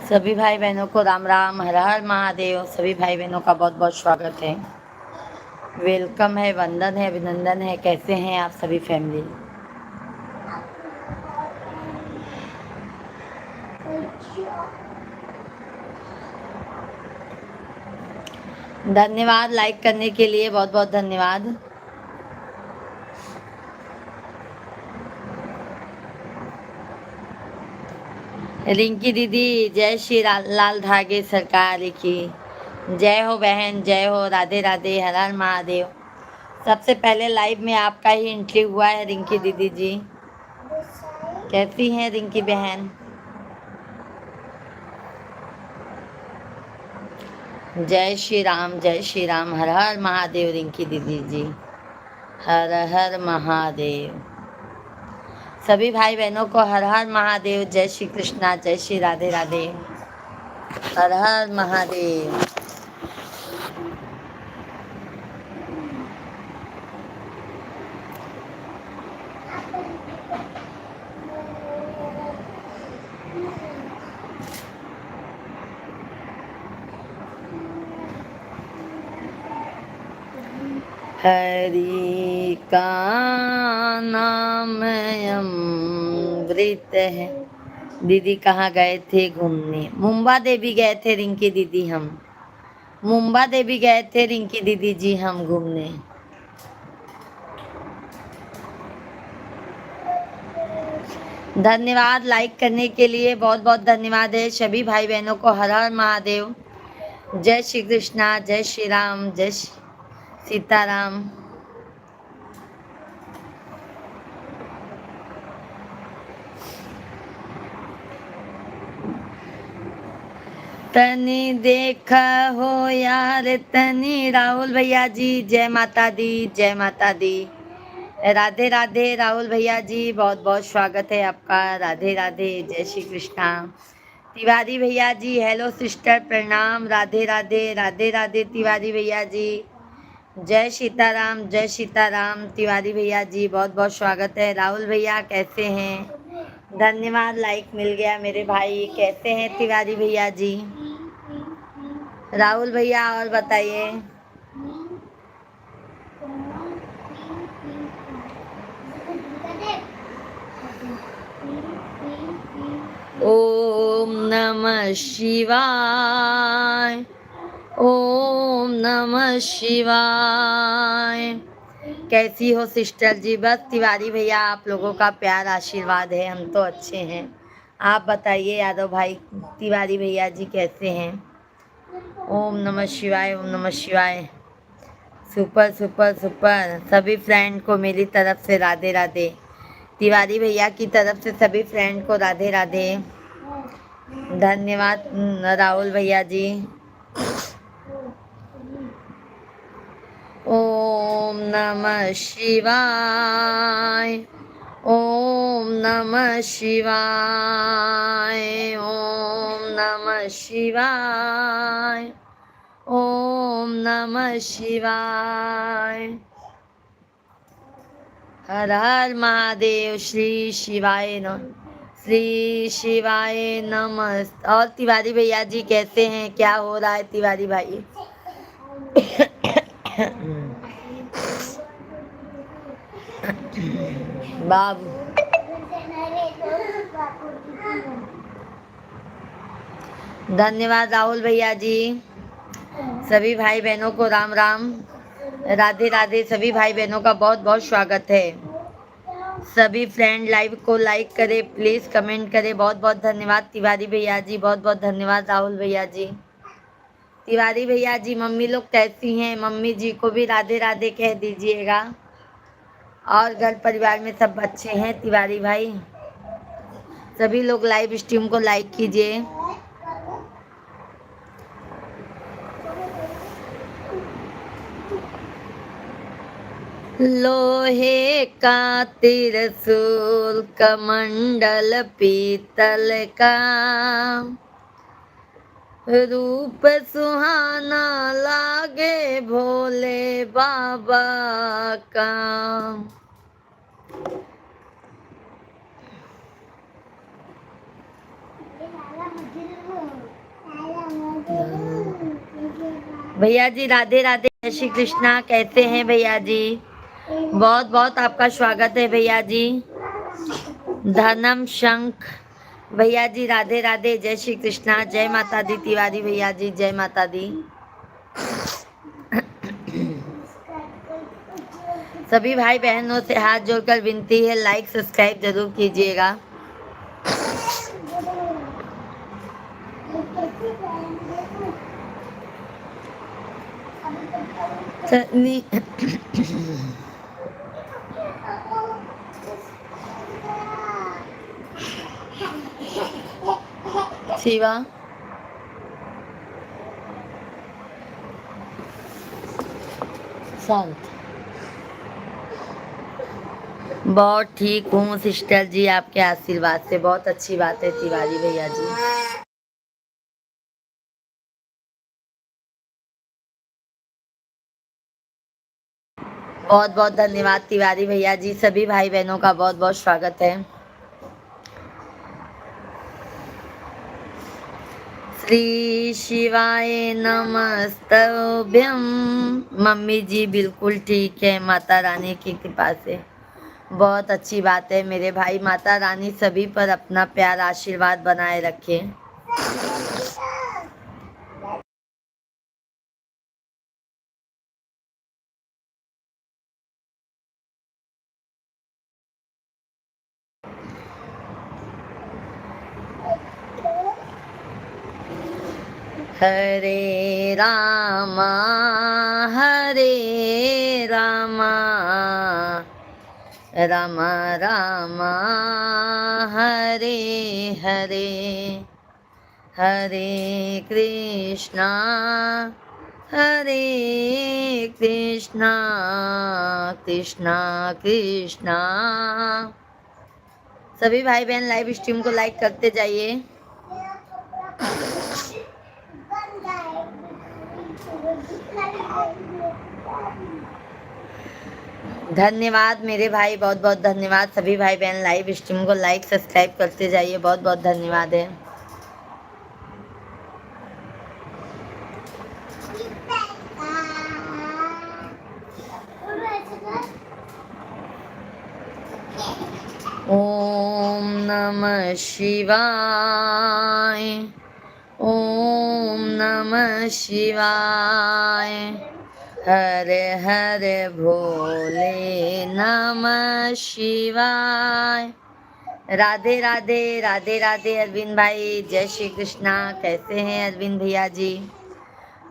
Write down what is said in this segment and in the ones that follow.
सभी भाई बहनों को राम राम, हर हर महादेव। सभी भाई बहनों का बहुत बहुत स्वागत है, वेलकम है, वंदन है, अभिनंदन है। कैसे हैं आप सभी फैमिली? धन्यवाद लाइक करने के लिए, बहुत बहुत धन्यवाद। रिंकी दीदी, जय श्री लाल धागे सरकार की जय हो बहन, जय हो। राधे राधे, हर हर महादेव। सबसे पहले लाइव में आपका ही एंट्री हुआ है रिंकी दीदी जी। कैसी हैं रिंकी बहन? जय श्री राम, हर हर महादेव। रिंकी दीदी जी, हर हर महादेव। सभी भाई बहनों को हर हर महादेव, जय श्री कृष्णा, जय श्री राधे राधे, हर हर महादेव। हरि का नाम अमृत है। दीदी कहाँ गए थे घूमने? मुंबा देवी गए थे रिंकी दीदी, हम मुंबा देवी गए थे रिंकी दीदी जी, हम घूमने। धन्यवाद लाइक करने के लिए, बहुत बहुत धन्यवाद है सभी भाई बहनों को। हर हर महादेव, जय श्री कृष्णा, जय श्री राम, जय सीताराम। तनी देखा हो यार तनी। राहुल भैया जी, जय माता दी, जय माता दी। राधे राधे राहुल भैया जी, बहुत बहुत स्वागत है आपका। राधे राधे, जय श्री कृष्णा। तिवारी भैया जी, हेलो सिस्टर, प्रणाम। राधे राधे, राधे राधे तिवारी भैया जी। जय सीताराम, जय सीताराम तिवारी भैया जी, बहुत बहुत स्वागत है। राहुल भैया कैसे हैं? धन्यवाद, लाइक मिल गया मेरे भाई। कैसे हैं तिवारी भैया जी? राहुल भैया और बताइए। ओम नमः शिवाय, ओम नमः शिवाय। कैसी हो सिस्टर जी? बस तिवारी भैया, आप लोगों का प्यार आशीर्वाद है, हम तो अच्छे हैं। आप बताइए यादव भाई, तिवारी भैया जी कैसे हैं? ओम नमः शिवाय, ओम नमः शिवाय। Super super super. सभी फ्रेंड को मेरी तरफ से राधे राधे। तिवारी भैया की तरफ से सभी फ्रेंड को राधे राधे। धन्यवाद राहुल भैया जी। ओम नमः शिवाय, ओम नमः शिवाय, ओम नमः शिवाय, ओम नमः शिवाय। हर हर महादेव, श्री शिवाय नमः, श्री शिवाय नमः। और तिवारी भैया जी कैसे हैं? क्या हो रहा है तिवारी भाई? बाबू, धन्यवाद राहुल भैया जी। सभी भाई बहनों को राम राम, राधे राधे। सभी भाई बहनों का बहुत बहुत स्वागत है। सभी फ्रेंड लाइव को लाइक करें प्लीज, कमेंट करें। बहुत बहुत धन्यवाद तिवारी भैया जी, बहुत बहुत धन्यवाद राहुल भैया जी। तिवारी भैया जी, मम्मी लोग कैसी हैं? मम्मी जी को भी राधे राधे कह दीजिएगा। और घर परिवार में सब अच्छे हैं तिवारी भाई? सभी लोग लाइव स्ट्रीम को लाइक कीजिए। लोहे का त्रिशूल कमंडल पीतल का, रूप सुहाना लागे भोले बाबा का। भैया जी राधे राधे, जय श्री कृष्णा, कैसे हैं भैया जी? बहुत बहुत आपका स्वागत है भैया जी। धनम शंख भैया जी राधे राधे, जय श्री कृष्णा, जय माता दी। तिवारी भैया जी जय माता दी। सभी भाई बहनों से हाथ जोड़कर विनती है, लाइक सब्सक्राइब जरूर कीजिएगा। शिवा शांत। बहुत ठीक हूँ सिस्टर जी, आपके आशीर्वाद से। बहुत अच्छी बात है तिवारी भैया जी। बहुत बहुत धन्यवाद तिवारी भैया जी। सभी भाई बहनों का बहुत बहुत स्वागत है। श्री शिवाय नमस्तभ्यम। मम्मी जी बिल्कुल ठीक है, माता रानी की कृपा से। बहुत अच्छी बात है मेरे भाई। माता रानी सभी पर अपना प्यार आशीर्वाद बनाए रखे। हरे रामा राम राम हरे हरे, हरे कृष्णा कृष्णा कृष्णा। सभी भाई बहन लाइव स्ट्रीम को लाइक करते जाइए। धन्यवाद मेरे भाई, बहुत बहुत धन्यवाद। सभी भाई बहन लाइव स्ट्रीम को लाइक सब्सक्राइब करते जाइए। बहुत बहुत धन्यवाद है। ओम नमः शिवाय, ओम नमः शिवाय, हर हर भोले नमः शिवाय। राधे राधे राधे राधे अरविंद भाई, जय श्री कृष्णा। कैसे हैं अरविंद भैया जी?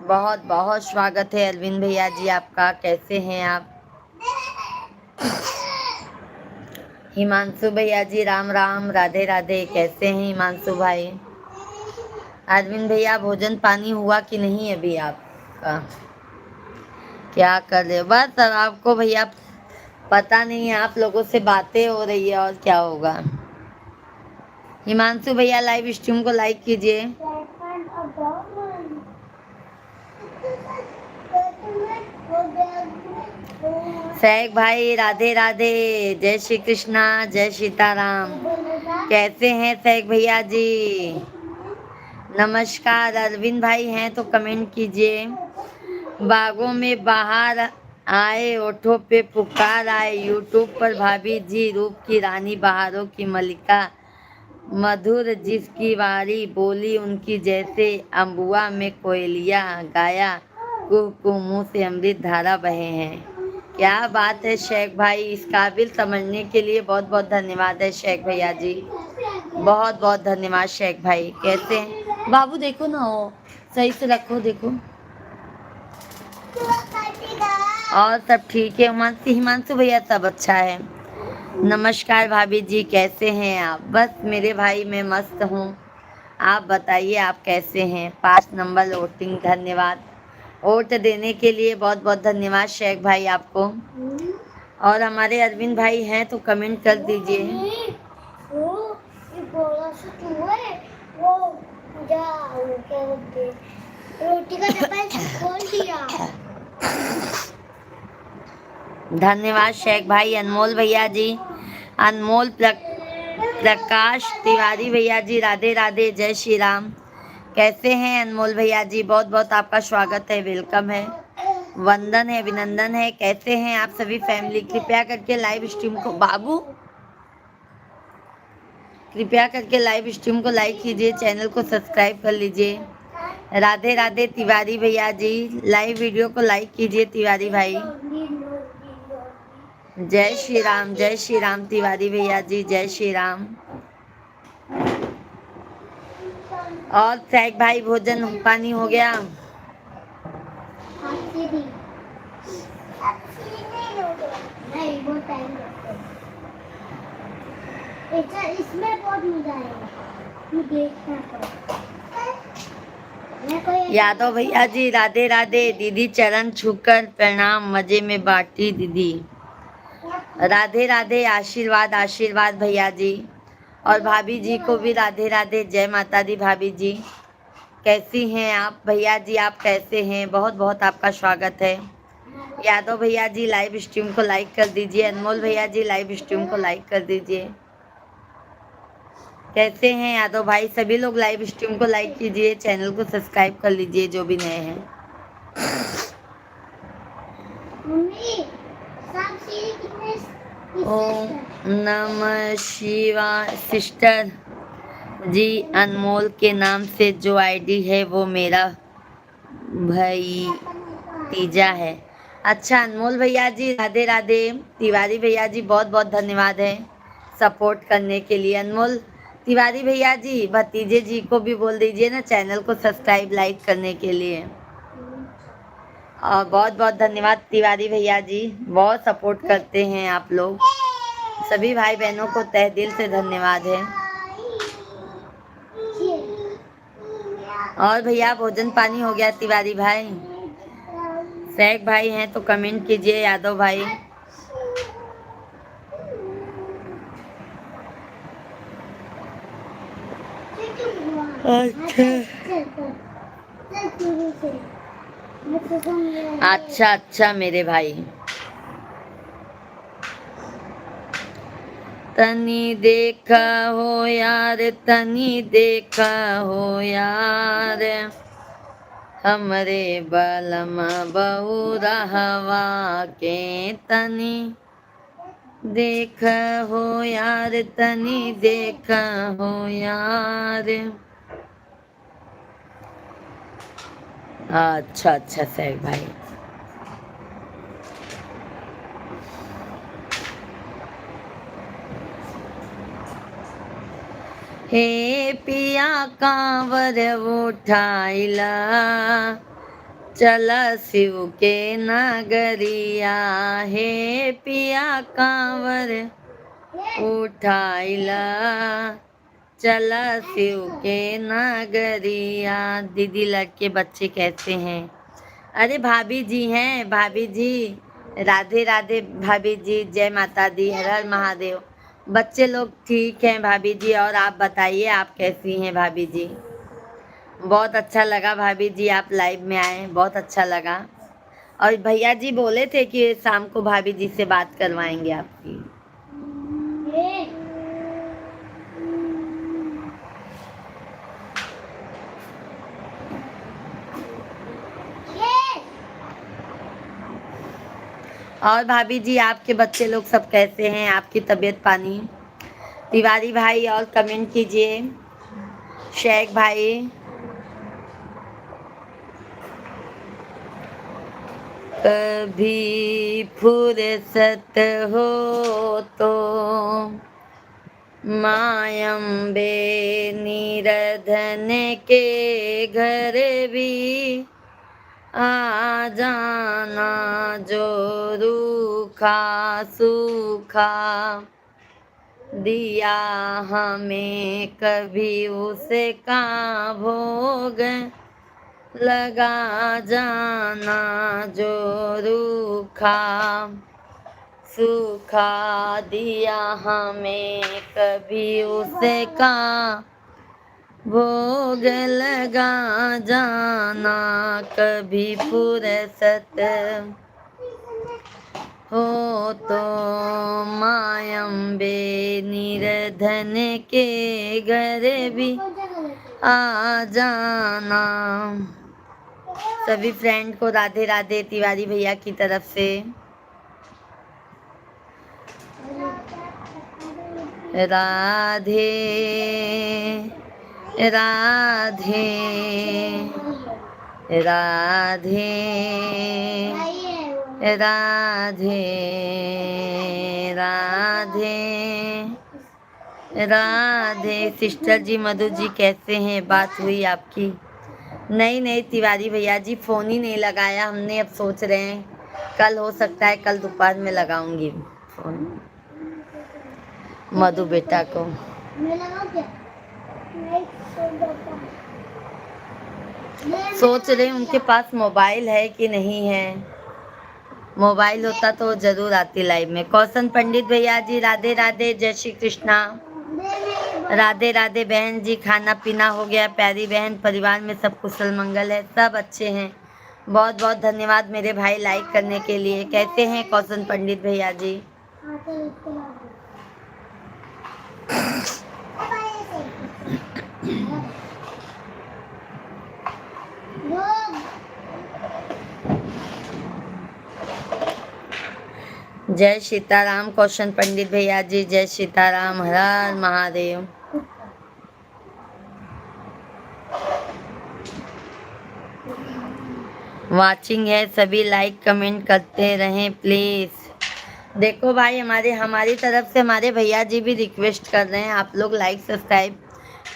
बहुत बहुत स्वागत है अरविंद भैया जी आपका। कैसे हैं आप? हिमांशु भैया जी राम राम, राधे राधे। कैसे हैं हिमांशु भाई? अरविंद भैया भोजन पानी हुआ कि नहीं अभी आपका? क्या कर रहे हो? बस अब आपको भैया पता नहीं है, आप लोगों से बातें हो रही है और क्या होगा। हिमांशु भैया लाइव स्ट्रीम को लाइक कीजिए। सैक भाई राधे राधे, जय श्री कृष्णा, जय सीताराम। कैसे हैं सैक भैया जी? नमस्कार। अरविंद भाई हैं तो कमेंट कीजिए। बागों में बाहर आए, ओठों पे पुकार आए, यूट्यूब पर भाभी जी रूप की रानी, बहारों की मलिका, मधुर जिसकी वारी, बोली उनकी जैसे अम्बुआ में कोयलिया, गाया कुह कुह मुँह से अमृत धारा बहे हैं। क्या बात है शेख भाई, इस काबिल समझने के लिए बहुत बहुत धन्यवाद है शेख भैया जी। बहुत बहुत धन्यवाद शेख भाई। कैसे हैं बाबू? देखो ना, हो सही से रखो, देखो। और सब ठीक है हिमांशु भैया? सब अच्छा है। नमस्कार भाभी जी, कैसे हैं आप? बस मेरे भाई मैं मस्त हूँ। आप बताइए आप कैसे हैं? 5 नंबर वोटिंग, धन्यवाद। वोट देने के लिए बहुत बहुत धन्यवाद शेख भाई आपको। और हमारे अरविंद भाई हैं तो कमेंट कर दीजिए। रोटी का डब्बा खोल दिया। धन्यवाद शेख भाई। अनमोल भैया जी, अनमोल प्रकाश तिवारी भैया जी राधे राधे, जय श्री राम। कैसे हैं अनमोल भैया जी? बहुत बहुत आपका स्वागत है, वेलकम है, वंदन है, अभिनंदन है। कैसे हैं आप सभी फैमिली? कृपया करके लाइव स्ट्रीम को बाबू कृपया करके लाइव स्ट्रीम को लाइक कीजिए, चैनल को सब्सक्राइब कर लीजिए। राधे राधे तिवारी भैया जी, लाइव वीडियो को लाइक कीजिए तिवारी भाई। जय श्री राम तिवारी भैया जी, जय श्री राम। और सैक भाई, भोजन पानी हो गया? नहीं, बहुत टाइम लगता है। इसमें बहुत मजा आएगा, देखना पड़ेगा। यादव भैया जी राधे राधे। दीदी चरण छूकर प्रणाम, मजे में बाटी दीदी। राधे राधे, आशीर्वाद आशीर्वाद भैया जी। और भाभी जी को भी राधे राधे, जय माता दी भाभी जी। कैसी हैं आप भैया जी? आप कैसे हैं? बहुत बहुत आपका स्वागत है। यादव भैया जी लाइव स्ट्रीम को लाइक कर दीजिए। अनमोल भैया जी लाइव स्ट्रीम को लाइक कर दीजिए। कैसे हैं यादव भाई? सभी लोग लाइव स्ट्रीम को लाइक कीजिए, चैनल को सब्सक्राइब कर लीजिए जो भी नए हैं। ओम नमः शिवाय। सिस्टर जी, अनमोल के नाम से जो आईडी है वो मेरा भतीजा है। अच्छा अनमोल भैया जी राधे राधे। तिवारी भैया जी बहुत बहुत धन्यवाद है सपोर्ट करने के लिए। अनमोल तिवारी भैया जी, भतीजे जी को भी बोल दीजिए ना चैनल को सब्सक्राइब लाइक करने के लिए। और बहुत बहुत धन्यवाद तिवारी भैया जी, बहुत सपोर्ट करते हैं आप लोग। सभी भाई बहनों को तहे दिल से धन्यवाद है। और भैया भोजन पानी हो गया तिवारी भाई? सैक भाई हैं तो कमेंट कीजिए। यादव भाई अच्छा अच्छा मेरे भाई। तनी देखा हो यार, तनी देखा हो यार, हमरे बलम बहु रहवा के तनी देख हो यार, तनी देख हो यार। अच्छा अच्छा सैक भाई। हे पिया कांवर उठाइला, चला शिव के नगरिया। हे पिया कांवर उठाइला, चला शिव के नगरिया। दीदी लड़के बच्चे कैसे हैं? अरे भाभी जी हैं, भाभी जी राधे राधे भाभी जी, जय माता दी, हर हर महादेव। बच्चे लोग ठीक हैं भाभी जी। और आप बताइए आप कैसी हैं भाभी जी? बहुत अच्छा लगा भाभी जी आप लाइव में आए, बहुत अच्छा लगा। और भैया जी बोले थे कि शाम को भाभी जी से बात करवाएंगे आपकी। और भाभी जी आपके बच्चे लोग सब कैसे हैं? आपकी तबीयत पानी? तिवारी भाई और कमेंट कीजिए। शेख भाई, कभी फुर्सत हो तो मायम्बे निरधन के घर भी आ जाना, जो रूखा सूखा दिया हमें कभी उसका भोग लगा जाना, जो रूखा सूखा दिया हमें कभी उसका भोग लगा जाना। कभी फुर्सत हो तो मायम्बे निर्धन के घर भी आ जाना। सभी फ्रेंड को राधे राधे तिवारी भैया की तरफ से। राधे राधे राधे राधे राधे राधे। सिस्टर जी मधु जी कैसे हैं? बात हुई आपकी? नहीं तिवारी भैया जी, फोन ही नहीं लगाया हमने। अब सोच रहे हैं कल, हो सकता है कल दोपहर में लगाऊंगी फोन मधु बेटा को। मैं लगाऊं क्या? नहीं, सोच रहे हैं उनके पास मोबाइल है कि नहीं है। मोबाइल होता तो जरूर आती लाइव में। कौशन पंडित भैया जी राधे राधे, जय श्री कृष्णा। राधे राधे बहन जी, खाना पीना हो गया? प्यारी बहन, परिवार में सब कुशल मंगल है? सब अच्छे हैं। बहुत बहुत धन्यवाद मेरे भाई लाइक करने के लिए। कैसे हैं कौशन पंडित भैया जी? जय सीताराम कौशन पंडित भैया जी, जय सीताराम। हर हर महादेव। वाचिंग है, सभी लाइक कमेंट करते रहें प्लीज। देखो भाई, हमारी तरफ से हमारे भैया जी भी रिक्वेस्ट कर रहे हैं, आप लोग लाइक सब्सक्राइब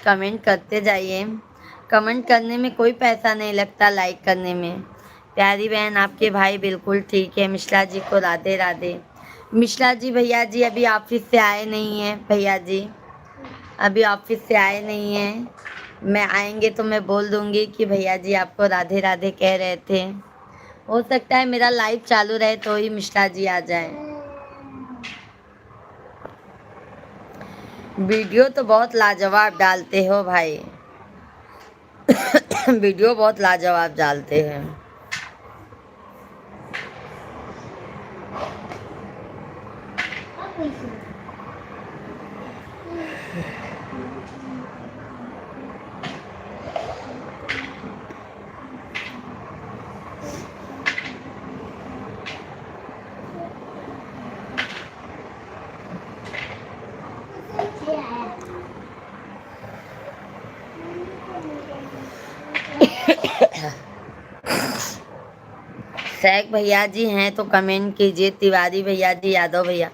कमेंट करते जाइए। कमेंट करने में कोई पैसा नहीं लगता, लाइक करने में। प्यारी बहन, आपके भाई बिल्कुल ठीक है। मिश्रा जी को राधे राधे। मिश्रा जी भैया जी अभी ऑफिस से आए नहीं हैं। भैया जी अभी ऑफिस से आए नहीं हैं। मैं आएंगे तो मैं बोल दूंगी कि भैया जी आपको राधे राधे कह रहे थे। हो सकता है मेरा लाइव चालू रहे तो ही मिश्रा जी आ जाए। वीडियो तो बहुत लाजवाब डालते हो भाई। वीडियो बहुत लाजवाब डालते हैं। सैक भैया जी हैं तो कमेंट कीजिए। तिवारी भैया जी, यादव भैया,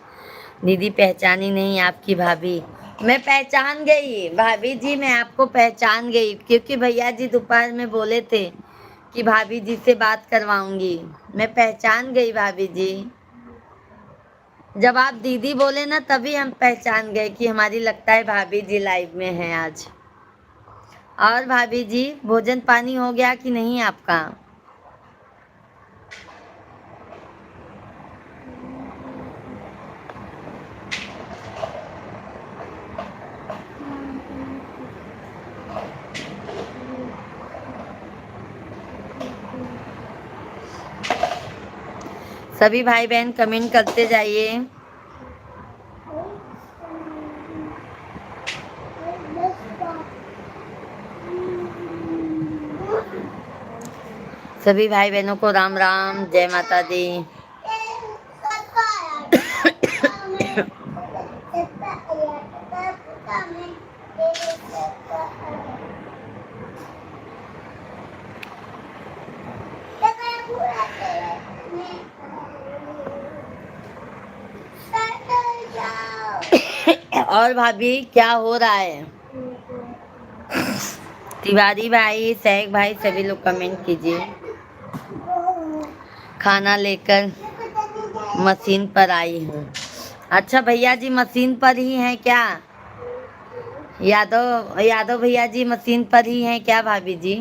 दीदी पहचानी नहीं आपकी भाभी। मैं पहचान गई भाभी जी, मैं आपको पहचान गई, क्योंकि भैया जी दोपहर में बोले थे कि भाभी जी से बात करवाऊंगी। मैं पहचान गई भाभी जी। जब आप दीदी बोले ना, तभी हम पहचान गए कि हमारी लगता है भाभी जी लाइव में हैं आज। और भाभी जी, भोजन पानी हो गया कि नहीं आपका? सभी भाई बहन कमेंट करते जाइए। सभी भाई बहनों को राम राम, जय माता दी। और भाभी क्या हो रहा है? तिवारी भाई, सैक भाई, सभी लोग कमेंट कीजिए। खाना लेकर मशीन पर आई हूँ। अच्छा भैया जी मशीन पर ही हैं क्या? यादव भैया जी मशीन पर ही हैं क्या भाभी जी?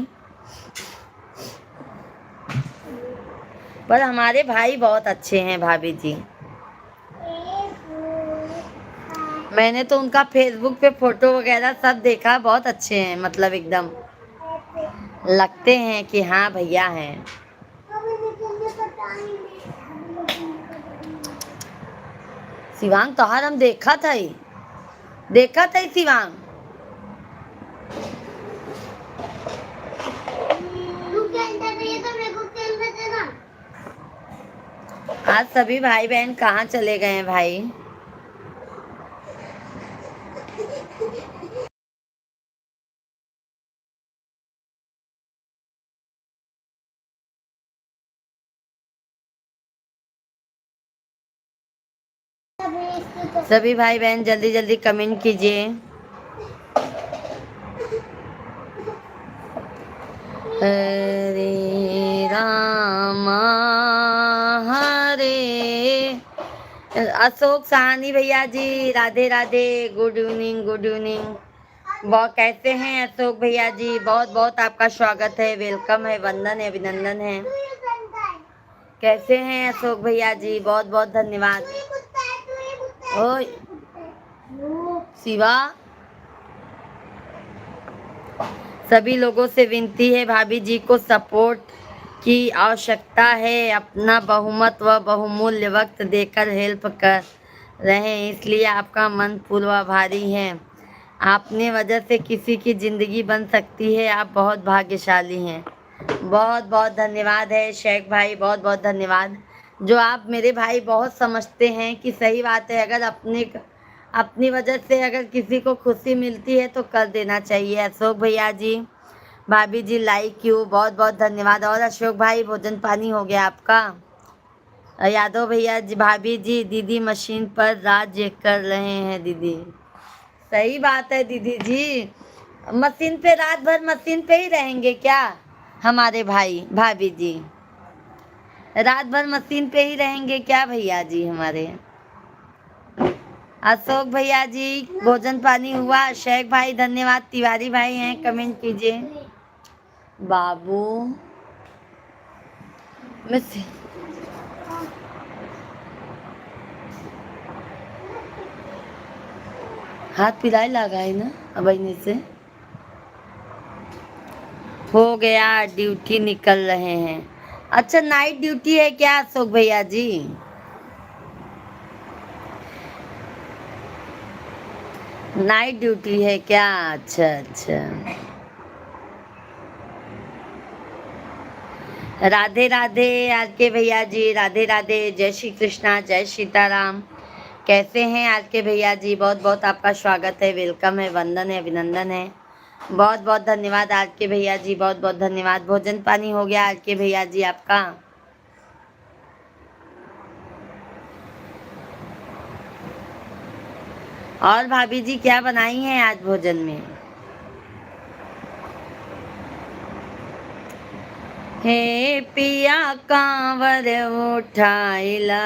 पर हमारे भाई बहुत अच्छे हैं भाभी जी। मैंने तो उनका फेसबुक पे फोटो वगैरह सब देखा, बहुत अच्छे हैं, मतलब एकदम लगते हैं कि हाँ भैया हैं। शिवांग तोहार हम देखा था शिवांग। आज सभी भाई बहन कहाँ चले गए हैं भाई? सभी भाई बहन जल्दी जल्दी कमेंट कीजिए। हरे रामा हरे। अशोक साहनी भैया ji Radhe Radhe, good evening good evening. बहुत कैसे हैं अशोक भैया जी? बहुत बहुत आपका स्वागत है, वेलकम है, वंदन है, अभिनंदन है। कैसे हैं अशोक भैया जी? बहुत बहुत धन्यवाद। ओए शिवा, सभी लोगों से विनती है, भाभी जी को सपोर्ट की आवश्यकता है। अपना बहुमत व बहुमूल्य वक्त देकर हेल्प कर रहे हैं, इसलिए आपका मन पूर्व भारी है। आपने वजह से किसी की जिंदगी बन सकती है। आप बहुत भाग्यशाली हैं। बहुत बहुत धन्यवाद है शेख भाई, बहुत बहुत धन्यवाद। जो आप मेरे भाई बहुत समझते हैं कि सही बात है, अगर अपनी वजह से अगर किसी को खुशी मिलती है तो कर देना चाहिए। अशोक भैया जी, भाभी जी लाइक यू, बहुत बहुत धन्यवाद। और अशोक भाई भोजन पानी हो गया आपका? यादव भैया जी, भाभी जी दीदी मशीन पर राज्य कर रहे हैं दीदी। सही बात है दीदी जी, मशीन पे रात भर मशीन पे ही रहेंगे क्या हमारे भाई भाभी जी? रात भर मशीन पे ही रहेंगे क्या भैया जी हमारे? अशोक भैया जी भोजन पानी हुआ? शेख भाई धन्यवाद। तिवारी भाई हैं, कमेंट कीजिए। बाबू मिस हाथ पिराए लगा है ना अब से हो गया, ड्यूटी निकल रहे हैं। अच्छा नाइट ड्यूटी है क्या अशोक भैया जी? नाइट ड्यूटी है क्या? अच्छा अच्छा। राधे राधे आज के भैया जी, राधे राधे, जय श्री कृष्णा, जय सीताराम। कैसे हैं आज के भैया जी? बहुत बहुत आपका स्वागत है, वेलकम है, वंदन है, अभिनंदन है। बहुत बहुत धन्यवाद आज के भैया जी, बहुत बहुत धन्यवाद। भोजन पानी हो गया आज के भैया जी आपका? और भाभी जी क्या बनाई हैं आज भोजन में? हे पिया कांवर उठाइला,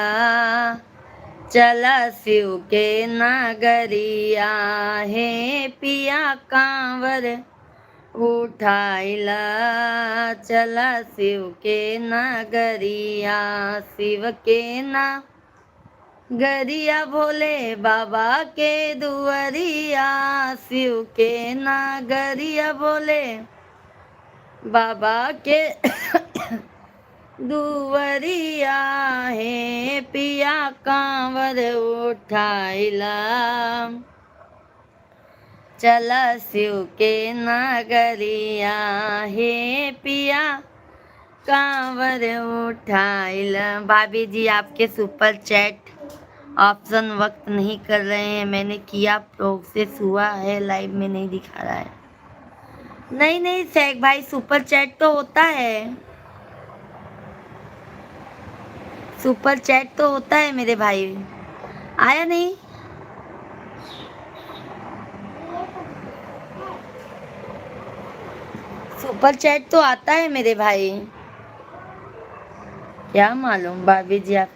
चला शिव के नगरिया। हे पिया कांवर उठाइला, चला शिव के नगरिया। शिव के नगरिया भोले बाबा के दुआरिया। शिव के नगरिया भोले बाबा के दुवरिया। है पिया कांवर उठाइला, चला शिव के नगरिया। हे पिया कांवर उठाइला। भाभी जी आपके सुपर चैट ऑप्शन वक्त नहीं कर रहे हैं। मैंने किया, प्रोसेस हुआ है, लाइव में नहीं दिखा रहा है। नहीं नहीं शेख भाई, सुपर चैट तो होता है, सुपर चैट तो होता है मेरे भाई। आया नहीं? सुपर चैट तो आता है मेरे भाई, क्या मालूम भाभी जी आप।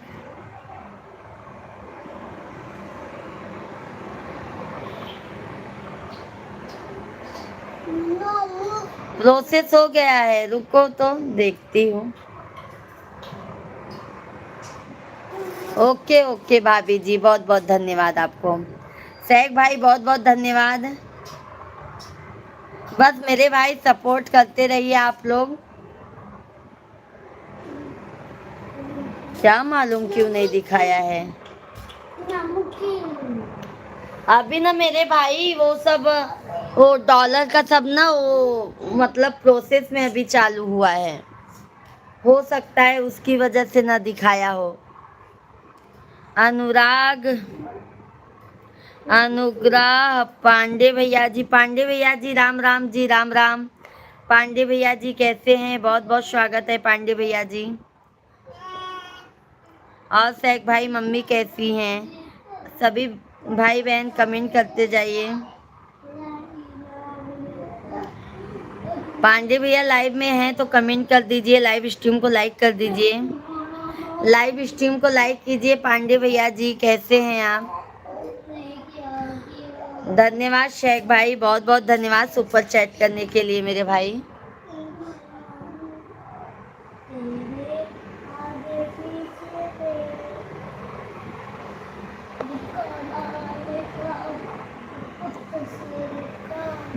प्रोसेस हो गया है, रुको तो देखती हूँ। ओके ओके भाभी जी, बहुत बहुत धन्यवाद आपको। शेख भाई बहुत बहुत धन्यवाद। बस मेरे भाई सपोर्ट करते रहिए आप लोग। क्या मालूम क्यों नहीं दिखाया है अभी ना मेरे भाई। वो डॉलर का सब ना वो मतलब प्रोसेस में अभी चालू हुआ है, हो सकता है उसकी वजह से ना दिखाया हो। अनुराग अनुग्रह पांडे भैया जी राम राम जी, राम राम। पांडे भैया जी कैसे हैं? बहुत बहुत स्वागत है पांडे भैया जी। और शेख भाई मम्मी कैसी हैं? सभी भाई बहन कमेंट करते जाइए। पांडे भैया लाइव में हैं तो कमेंट कर दीजिए, लाइव स्ट्रीम को लाइक कर दीजिए, लाइव स्ट्रीम को लाइक कीजिए। पांडे भैया जी कैसे हैं आप? धन्यवाद शेख भाई, बहुत बहुत धन्यवाद सुपर चैट करने के लिए मेरे भाई।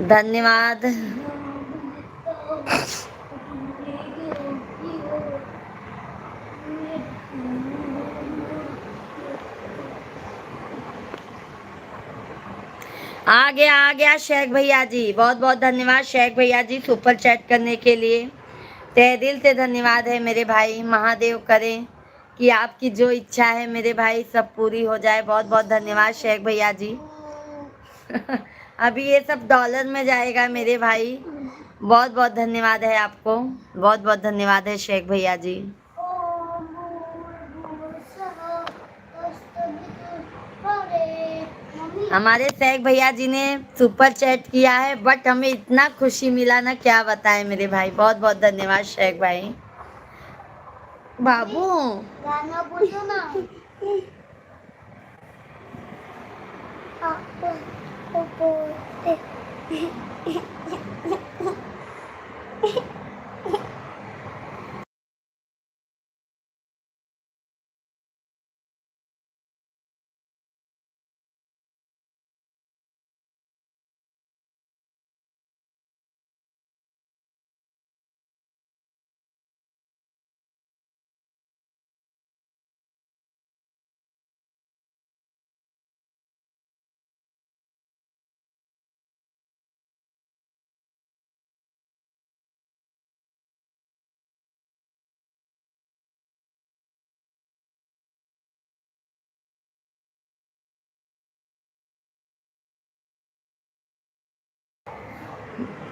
धन्यवाद। आ गया शेख भैया जी, बहुत बहुत धन्यवाद शेख भैया जी सुपर चैट करने के लिए। तहे दिल से धन्यवाद है मेरे भाई। महादेव करें कि आपकी जो इच्छा है मेरे भाई सब पूरी हो जाए। बहुत बहुत धन्यवाद शेख भैया जी। अभी ये सब डॉलर में जाएगा मेरे भाई। बहुत बहुत धन्यवाद है आपको, बहुत बहुत धन्यवाद है शेख भैया जी। हमारे शेख भैया जी ने सुपर चैट किया है, बट हमें इतना खुशी मिला ना क्या बताएं मेरे भाई। बहुत बहुत धन्यवाद शेख भाई। बाबू गाना बोलो ना।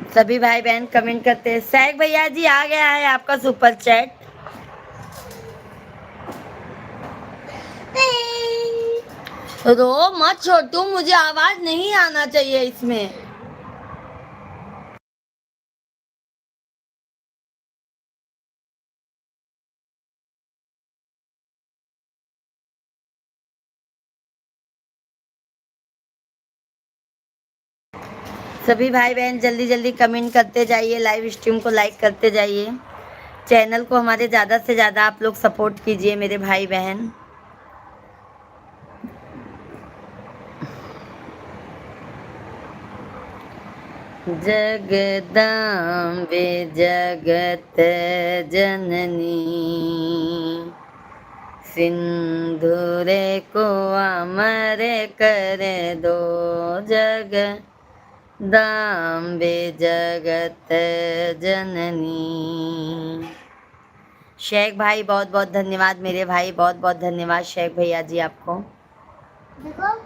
सभी भाई बहन कमेंट करते हैं। शेख भैया जी आ गया है आपका सुपर चैट। रो मत छोटू, मुझे आवाज नहीं आना चाहिए इसमें। सभी भाई बहन जल्दी जल्दी कमेंट करते जाइए, लाइव स्ट्रीम को लाइक करते जाइए, चैनल को हमारे ज़्यादा से ज़्यादा आप लोग सपोर्ट कीजिए मेरे भाई बहन। जगदाम्बे जगत जननी सिंधुरे को अमर कर दो, जगदाम्बे जगत जननी। शेख भाई बहुत बहुत धन्यवाद मेरे भाई, बहुत बहुत धन्यवाद शेख भैया जी आपको। देखो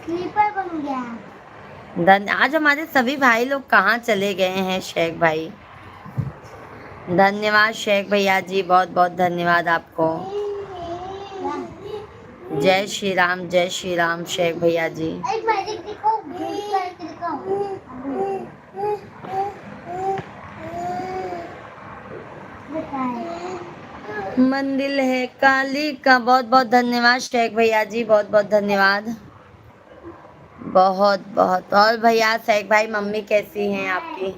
स्लीपर बन गया। आज हमारे सभी भाई लोग कहाँ चले गए हैं शेख भाई। धन्यवाद शेख भैया जी, बहुत बहुत धन्यवाद आपको। जय श्री राम शेख भैया जी। एक मैजिक दिखाओ, करके दिखाओ। मंदिर है काली का, बहुत बहुत धन्यवाद शेख भैया जी, बहुत बहुत धन्यवाद, बहुत बहुत। और भैया शेख भाई मम्मी कैसी हैं आपकी?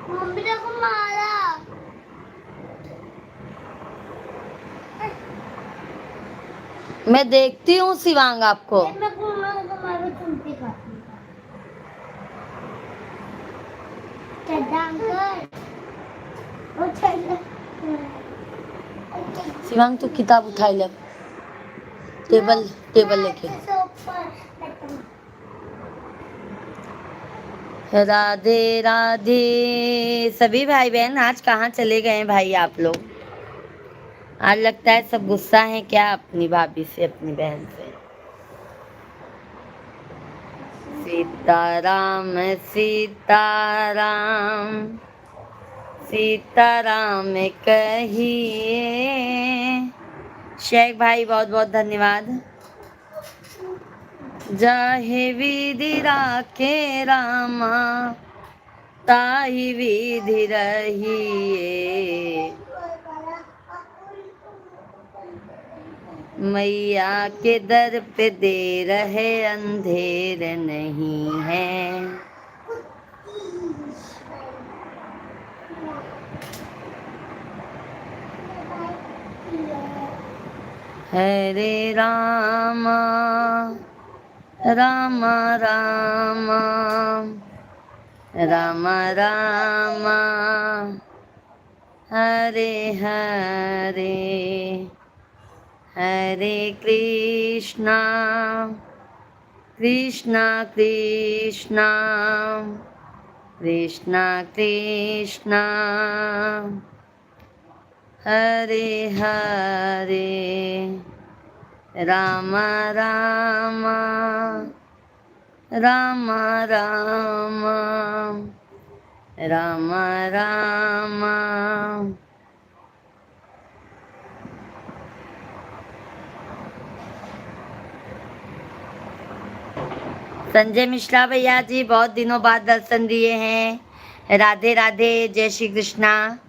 मम्मी ने को मारा। मैं देखती हूँ शिवांग आपको। मैं को मारो चुनती काटूंगा। शिवांग तू किताब उठाई ले, टेबल लेके। राधे राधे सभी भाई बहन। आज कहाँ चले गए हैं भाई आप लोग? आज लगता है सब गुस्सा है क्या अपनी भाभी से, अपनी बहन से। सीताराम सीताराम सीताराम कहिए। शेख भाई बहुत बहुत धन्यवाद। जाहे विधि राखे रामा ताहि विधि रहिए। मैया के दर पे देर है अंधेर नहीं है। हरे रामा राम राम राम राम हरे हरे हरे कृष्णा कृष्णा कृष्णा कृष्णा कृष्णा हरे हरे राम राम राम राम राम राम। संजय मिश्रा भैया जी बहुत दिनों बाद दर्शन दिए हैं। राधे राधे जय श्री कृष्णा।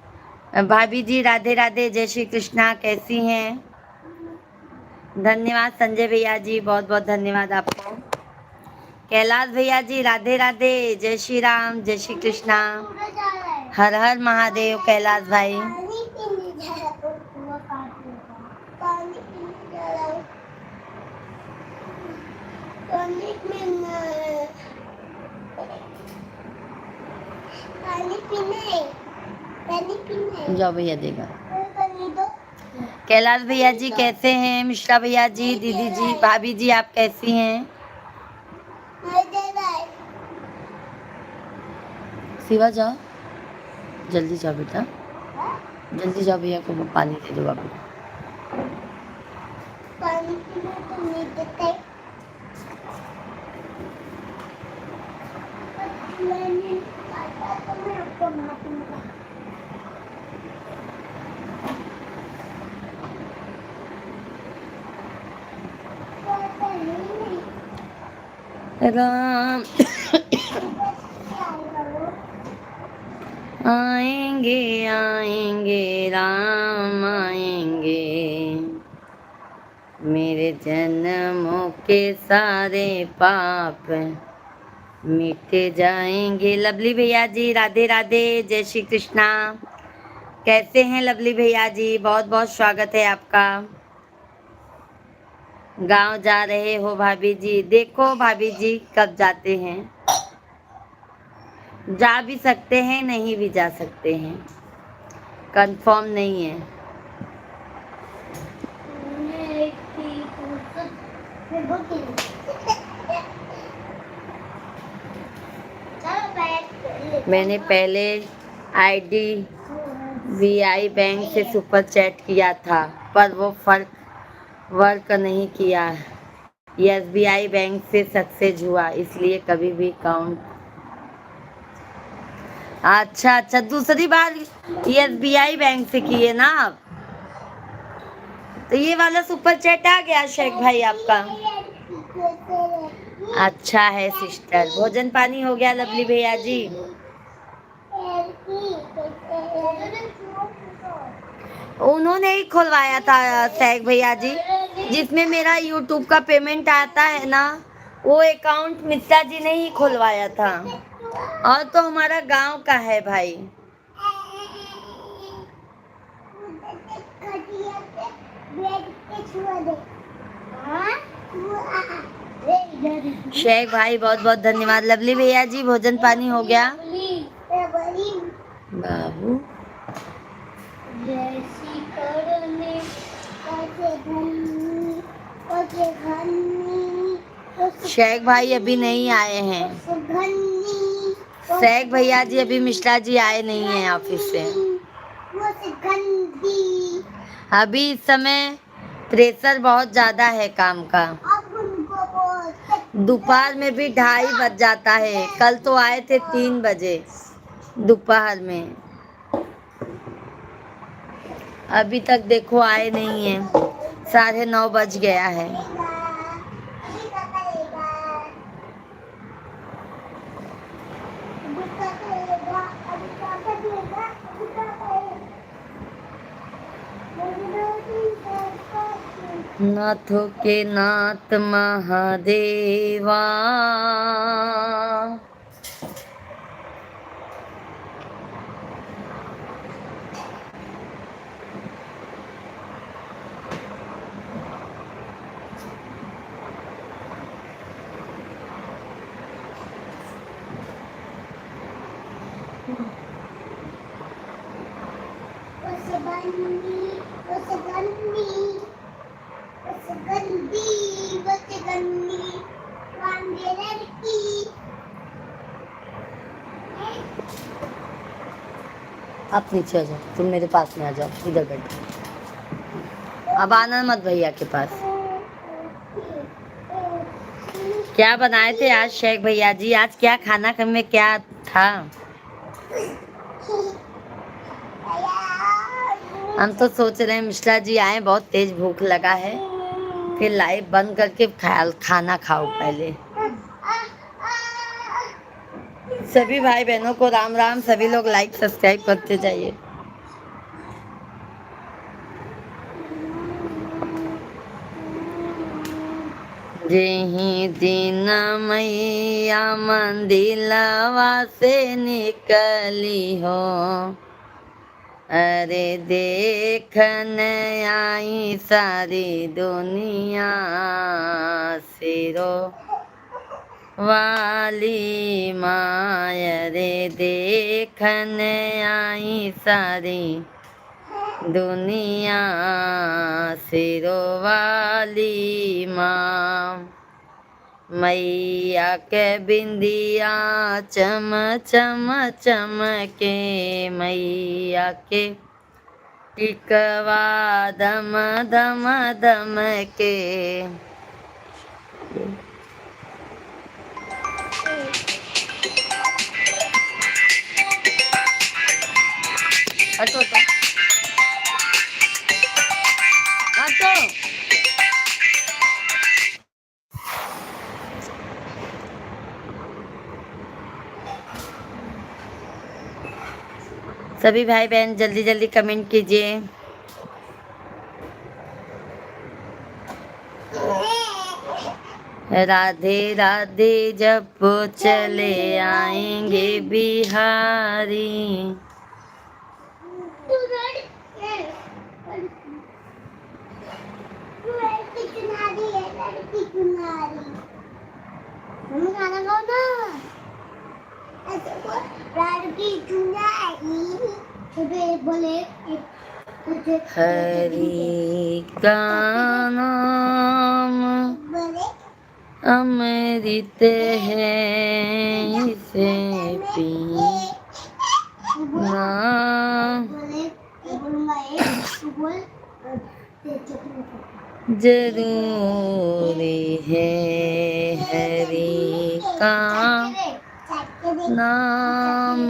भाभी जी राधे राधे जय श्री कृष्णा, कैसी हैं? धन्यवाद संजय भैया जी, बहुत बहुत धन्यवाद आपको। कैलाश भैया जी राधे राधे जय श्री राम जय श्री कृष्णा। हर हर महादेव कैलाश भाई। जाओ भैया देगा। कैलाश भैया जी कैसे हैं? मिश्रा भैया जी, दीदी जी, भाभी जी आप कैसी हैं? शिवा जाओ, जल्दी जाओ बेटा, जल्दी जाओ, भैया को पानी दे दो। बाबू पानी पीना तो नहीं देते। मैंने कहा तो मैं आपको मारूंगा। राम आएंगे आएंगे राम आएंगे, मेरे जन्मों के सारे पाप मिट जाएंगे। लवली भैया जी राधे राधे जय श्री कृष्णा, कैसे हैं लवली भैया जी? बहुत बहुत स्वागत है आपका। गांव जा रहे हो भाभी जी? देखो भाभी जी कब जाते हैं, जा भी सकते हैं नहीं भी जा सकते हैं, कंफर्म नहीं है। मैंने पहले IDBI बैंक से सुपर चैट किया था पर वो वर्क नहीं किया। SBI बैंक से सक्सेस हुआ, इसलिए कभी भी काउंट। अच्छा अच्छा, दूसरी बार SBI बैंक से किए ना आप? तो ये वाला सुपर चैट आ गया शेख भाई आपका। अच्छा है सिस्टर, भोजन पानी हो गया लवली भैया जी? उन्होंने ही खुलवाया था शेख भैया जी, जिसमें मेरा YouTube का पेमेंट आता है ना, वो अकाउंट मिश्रा जी ने ही खुलवाया था। और तो हमारा गांव का है भाई। शेख भाई बहुत बहुत धन्यवाद। लवली भैया जी भोजन पानी हो गया? बाबू शेख भाई अभी नहीं आए हैं। शेख भैया जी अभी मिश्रा जी आए नहीं हैं ऑफिस से। वो से गंदी। अभी इस समय प्रेशर बहुत ज्यादा है काम का। अब उनको बोल दोपहर में भी 2:30 बज जाता है। कल तो आए थे 3 बजे दोपहर में। अभी तक देखो आए नहीं है। 9:30 बज गया है। अभी क्या करेगा? अभी क्या करेगा? अभी क्या करेगा? अभी क्या करेगा? नाथों के नाथ महादेवा। उसे गंदी, उसे गंदी, उसे गंदी, उसे गंदी, वांगे लड़की। आप नीचे आ जाओ, तुम मेरे पास में आ जाओ, इधर बैठो। अब आना मत भैया के पास। क्या बनाए थे आज शेख भैया जी? आज क्या खाना में क्या था? हम तो सोच रहे हैं मिश्रा जी आए, बहुत तेज भूख लगा है, फिर लाइव बंद करके खाना खाओ पहले। सभी भाई बहनों को राम राम। सभी लोग लाइक सब्सक्राइब करते जाइए। जेही दिन मैया मंदिलवा से निकली हो, अरे देखन आई सारी दुनिया सिरो वाली माया रे, देखन आई सारी दुनिया सिरो वाली माँ। मैया के बिंदिया चम चम चमके, मैया के टिकवा दम दम दम के। हटो तो, हटो। सभी भाई बहन जल्दी जल्दी कमेंट कीजिए। राधे राधे जब चले आएंगे बिहारी। लड़की चुनारी है, लड़की चुनारी। मम्मी खाना खाओ ना। ऐसे बोल, लड़की चुनारी। तो बोले हरि का नाम बोले अमृत है, इसे पीना बोले बोलूंगा एक बोल जरूरी है। हरि का नाम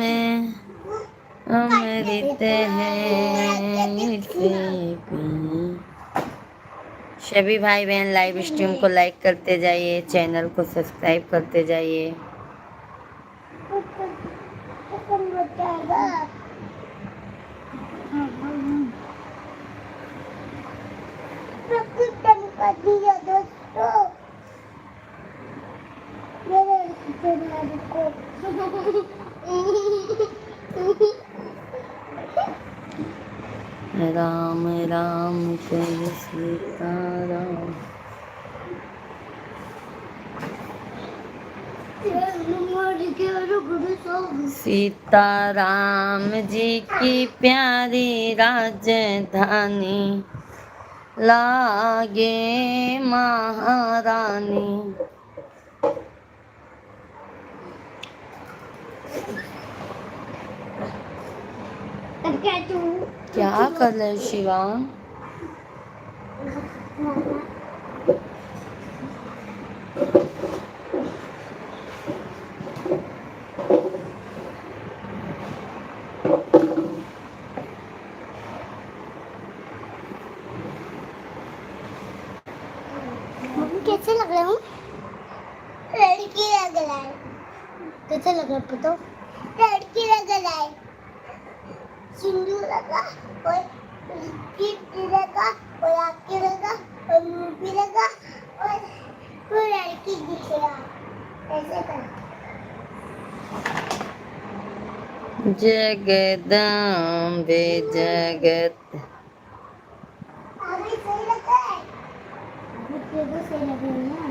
अमृत है, इसे पी। सभी भाई बहन लाइव स्ट्रीम को लाइक करते जाइए, चैनल को सब्सक्राइब करते जाइए। दोस्तों राम राम जय सीताराम। सीताराम जी की प्यारी राजधानी लागे महारानी। अब क्या तू क्या कर रहे हो शिवांग? मम्मी कैसे लग रहा हूँ? लड़की लग रहा है। कैसे लग रहा है पता? लड़की लग रहा है। सिंदूर लगा और लिपस्टिक लगा और आँखें लगा और मुंह भी लगा और वो लड़की दिख रहा। ऐसे कर। जगदम्बे जगत। अभी सही लगा है। अभी तो सही लग रही है ना।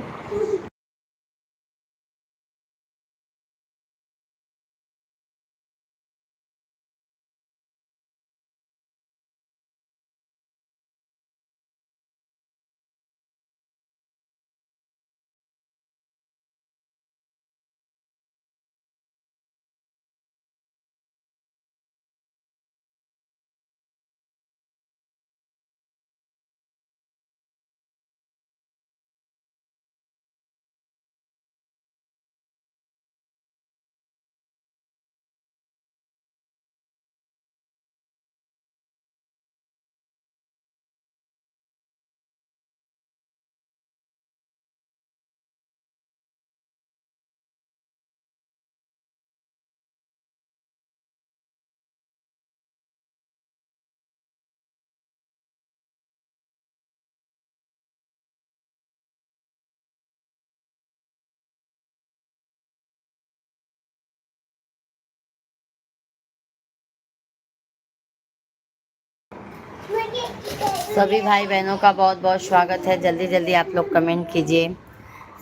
सभी भाई बहनों का बहुत बहुत स्वागत है। जल्दी जल्दी आप लोग कमेंट कीजिए।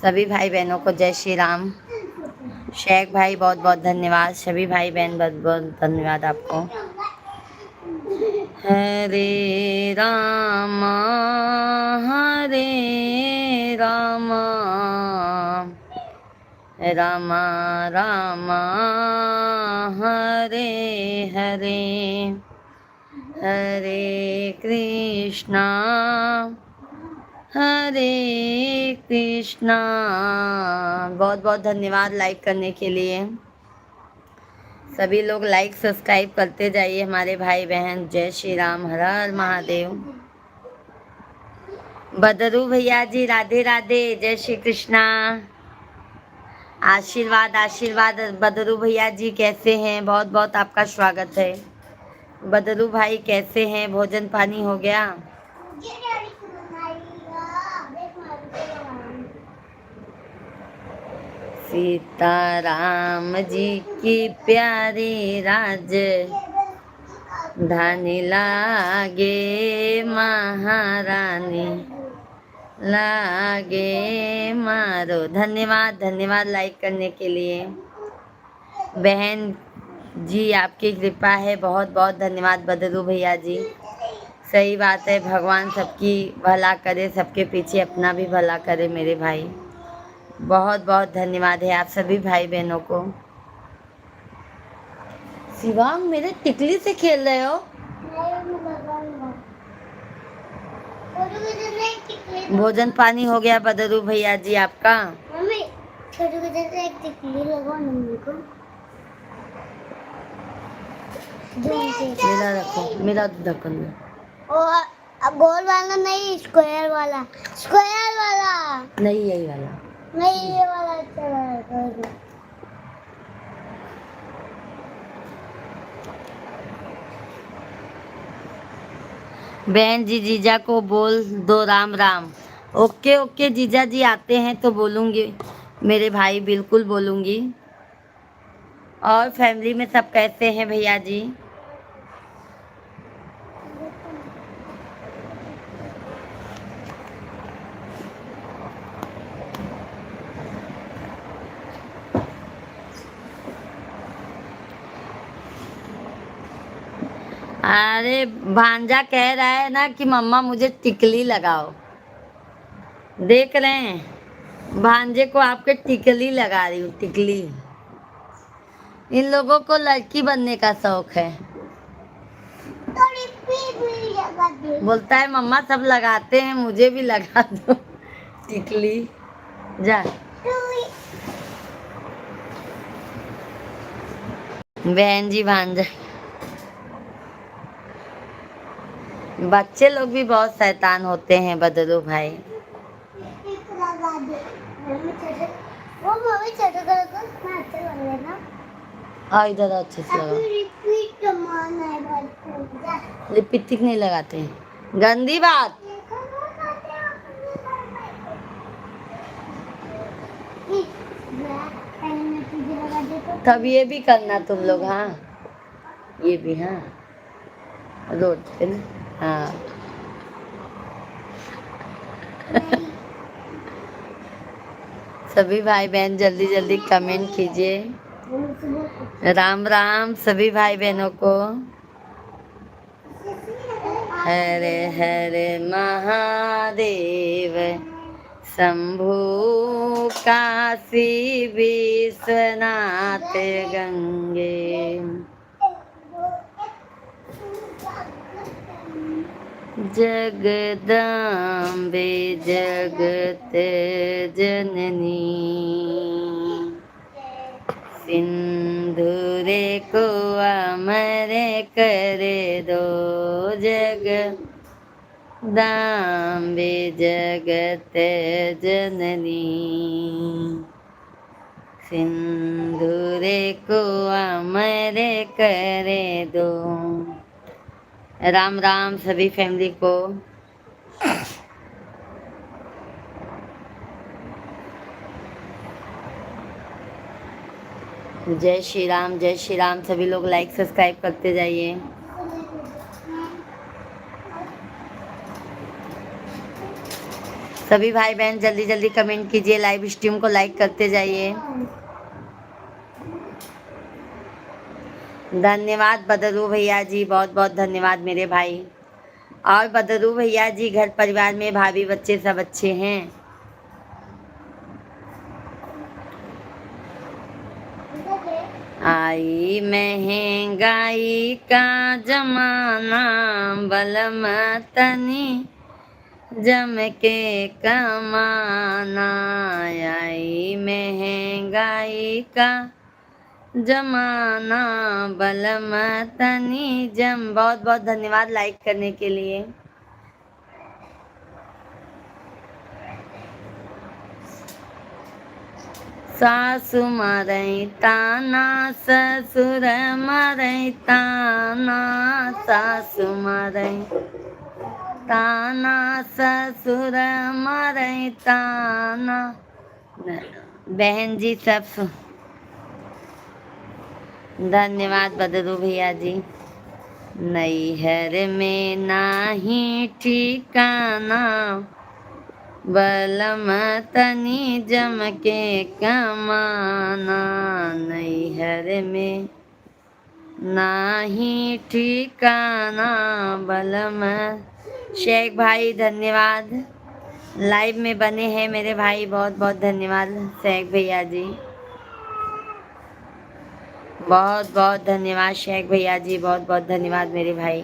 सभी भाई बहनों को जय श्री राम। शेख भाई बहुत बहुत धन्यवाद। सभी भाई बहन बहुत बहुत धन्यवाद आपको। हरे रामा रामा रामा हरे हरे हरे कृष्णा बहुत बहुत धन्यवाद लाइक करने के लिए। सभी लोग लाइक सब्सक्राइब करते जाइए हमारे भाई बहन। जय श्री राम, हर हर महादेव। बदरू भैया जी राधे राधे, जय श्री कृष्णा। आशीर्वाद आशीर्वाद। बदरू भैया जी कैसे हैं? बहुत बहुत आपका स्वागत है। बदरू भाई कैसे हैं? भोजन पानी हो गया? सीताराम जी की प्यारी राज धानी लागे महारानी लागे मारो। धन्यवाद धन्यवाद लाइक करने के लिए। बहन जी आपकी कृपा है, बहुत बहुत धन्यवाद बदरू भैया जी। सही बात है, भगवान सबकी भला करे, सबके पीछे अपना भी भला करे मेरे भाई। बहुत बहुत धन्यवाद है आप सभी भाई बहनों को। शिवांग मेरे टिकली से खेल रहे हो? भोजन पानी हो गया बदरू भैया जी आपका? मम्मी छोटू को जैसे एक टिकली लगाओ मम्मी को। मेरा रखो, मेरा ढक्कन दो। और अब गोल वाला नहीं, स्क्वायर वाला। स्क्वायर वाला नहीं, यही वाला। नहीं, ये वाला अच्छा है। बहन जी जीजा को बोल दो राम राम। ओके ओके जीजा जी आते हैं तो बोलूँगी मेरे भाई, बिल्कुल बोलूँगी। और फैमिली में सब कैसे हैं भैया जी? अरे भांजा कह रहा है ना कि मम्मा मुझे टिकली लगाओ। देख रहे हैं भांजे को आपके टिकली लगा रही हूँ, टिकली। इन लोगों को लड़की बनने का शौक है। थोड़ी भी लगा दे। बोलता है मम्मा सब लगाते हैं मुझे भी लगा दो टिकली। जा बहन जी भांजा। बच्चे लोग भी बहुत शैतान होते हैं बदलू भाई। एक लगा दे। वो मम्मी छोटा कलर का उसमें अच्छा लग रहा है ना। हाँ इधर अच्छे से लगा। अभी रिपीट मारना है बच्चों। लिपस्टिक नहीं लगाते हैं, गंदी बात। तब ये भी करना तुम लोग। हाँ ये भी। हाँ रोड पे ना। हाँ सभी भाई बहन जल्दी जल्दी कमेंट कीजिए। राम राम सभी भाई बहनों को। हरे हरे महादेव शंभु काशी विश्वनाथ गंगे। जगदम्बे जगत जननी सिंधुरे को अमर कर दो। जगदम्बे जगत जननी सिंधुरे को अमर कर दो। राम राम सभी फैमिली को। जय श्री राम जय श्री राम। सभी लोग लाइक सब्सक्राइब करते जाइए। सभी भाई बहन जल्दी जल्दी कमेंट कीजिए, लाइव स्ट्रीम को लाइक करते जाइए। धन्यवाद बदरू भैया जी, बहुत बहुत धन्यवाद मेरे भाई। और बदरू भैया जी घर परिवार में भाभी बच्चे सब अच्छे हैं। आई महंगाई का जमाना बलम तनी जम के कमाना। आई महंगाई का जमाना बलम तनी जम। बहुत बहुत धन्यवाद लाइक करने के लिए। सासु मारई ताना ससुर मारई ताना। सासु मारई ताना ससुर मारई ताना। बहन जी सब धन्यवाद बदरू भैया जी। नैहर में नाही ठिकाना बलम तनी जम के कमाना। नैहर में नाही ठिकाना बलम। शेख भाई धन्यवाद, लाइव में बने हैं मेरे भाई, बहुत बहुत धन्यवाद शेख भैया जी, बहुत बहुत धन्यवाद शेख भैया जी, बहुत बहुत धन्यवाद मेरे भाई।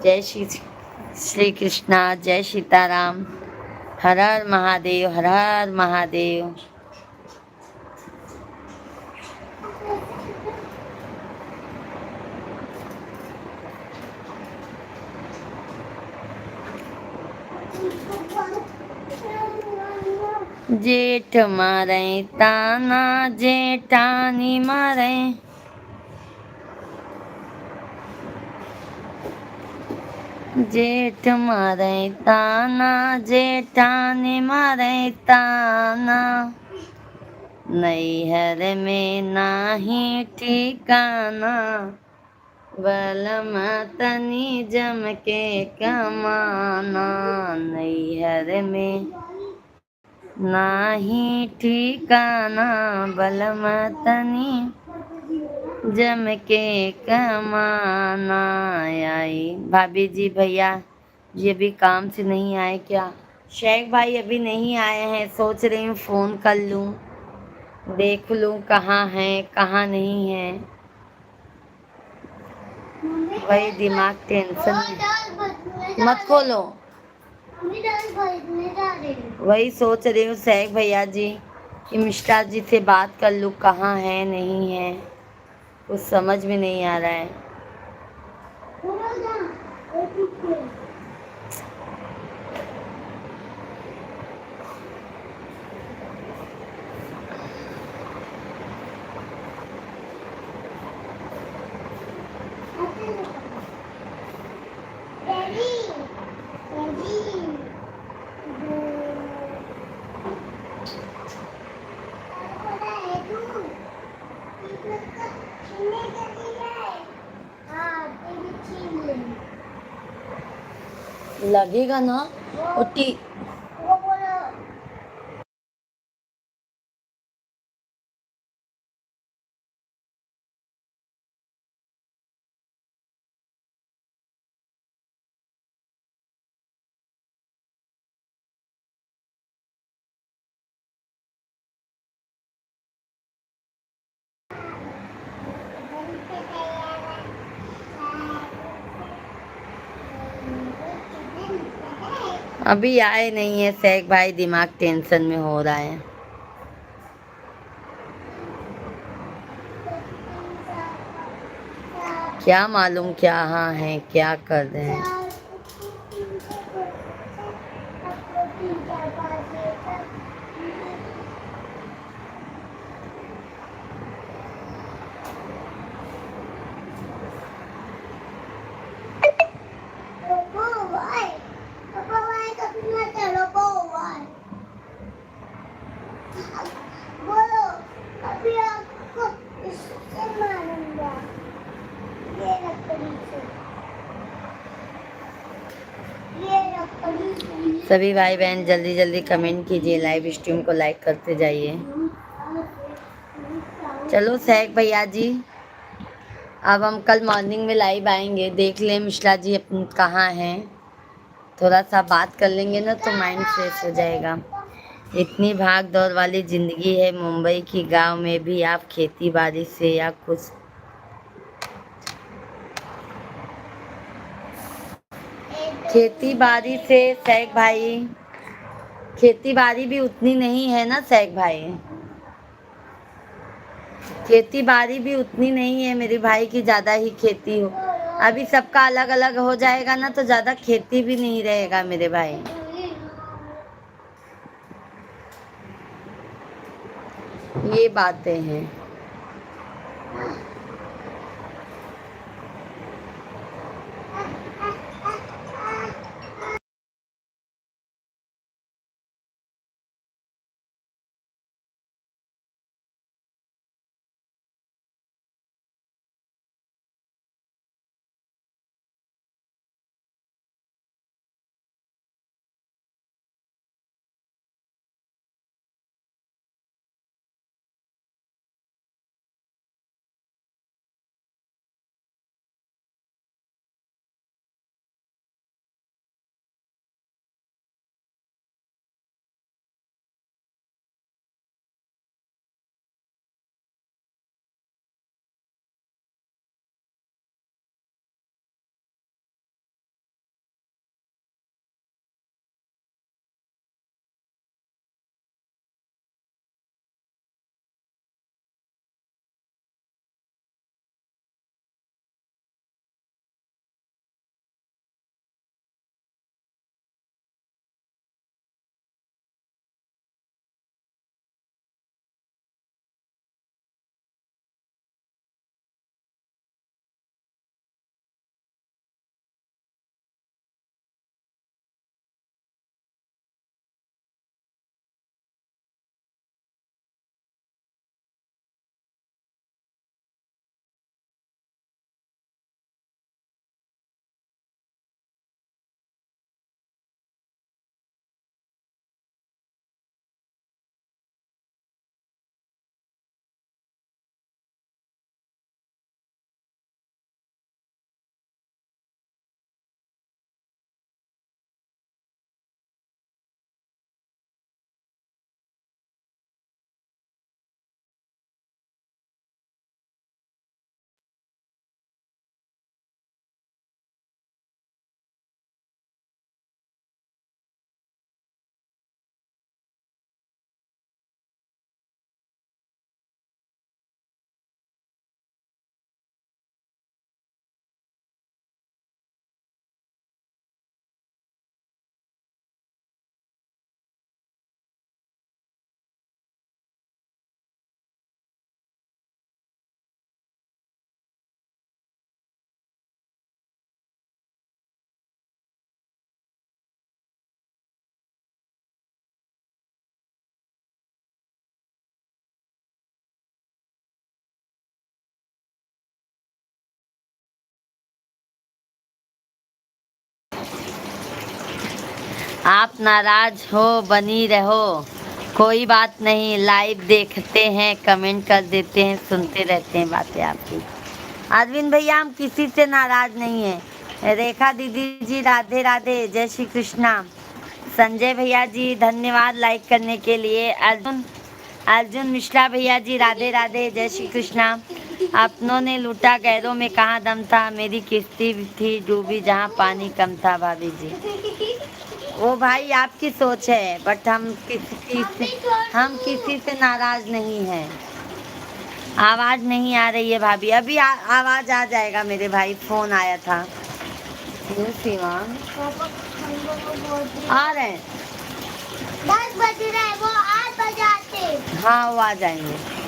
जय श्री कृष्णा, जय सीताराम, हर हर महादेव, हर हर महादेव। जेठ मारे ताना जेठानी मारे। जेठ मारे ताना जेठानी मारे ताना। नैहर में नाही ठिकाना बलम तनी जम के कमाना। नैहर में नाही ठिकाना बलम तनी जम के कमाना। आई भाभी जी भैया जी अभी काम से नहीं आए क्या? शेख भाई अभी नहीं आए हैं, सोच रही हूँ फ़ोन कर लूँ। देख लूं कहाँ है कहाँ नहीं है, मम्मी वही दिमाग टेंशन में। दाल बदलने जा मत रही खोलो। मम्मी दाल बदलने जा रही हूँ। वही सोच रही हूँ सहक भैया जी कि मिश्रा जी से बात कर लूँ, कहाँ है नहीं है, कुछ समझ में नहीं आ रहा है। बोलो ना, वो पीछे। डैडी डैडी बोला है तू एक लोग का छीनने के लिए है। हाँ तेरी छीन ले लगेगा ना वो उठी। वो बोलो अभी आए नहीं है सहक भाई, दिमाग टेंशन में हो रहा है। क्या मालूम क्या हाँ है क्या कर रहे हैं। बोलो अभी आपको इससे मारूंगा ये लकड़ी से ये लकड़ी से सभी भाई बहन जल्दी जल्दी कमेंट कीजिए, लाइव स्ट्रीम को लाइक करते जाइए। चलो सहक भैया जी, अब हम कल मॉर्निंग में लाइव आएंगे, देख लें मिश्रा जी अपन कहाँ हैं, थोड़ा सा बात कर लेंगे ना तो माइंड फ्रेश हो जाएगा। इतनी भाग दौड़ वाली ज़िंदगी है मुंबई की, गांव में भी आप खेती बाड़ी से या कुछ। खेती बाड़ी से सहक भाई, खेती बाड़ी भी उतनी नहीं है ना सहक भाई, खेती बाड़ी भी उतनी नहीं है मेरे भाई की, ज़्यादा ही खेती हो। अभी सबका अलग अलग हो जाएगा ना तो ज़्यादा खेती भी नहीं रहेगा मेरे भाई। ये बातें हैं। आप नाराज हो बनी रहो, कोई बात नहीं, लाइव देखते हैं, कमेंट कर देते हैं, सुनते रहते हैं बातें आपकी। अरविंद भैया हम किसी से नाराज नहीं है। रेखा दीदी जी राधे राधे, जय श्री कृष्णा। संजय भैया जी धन्यवाद लाइक करने के लिए। अर्जुन मिश्रा भैया जी राधे राधे, जय श्री कृष्णा। अपनों ने लूटा गैरों में कहाँ दम था, मेरी किस्ती थी डूबी जहाँ पानी कम था। भाभी जी वो भाई आपकी सोच है, बट हम किसी से नाराज नहीं हैं। आवाज नहीं आ रही है भाभी, अभी आवाज आ जाएगा मेरे भाई, फोन आया था। आ रहे हैं 10 बज रहे हैं, वो 8 बजाते। हाँ वो आ जाएंगे।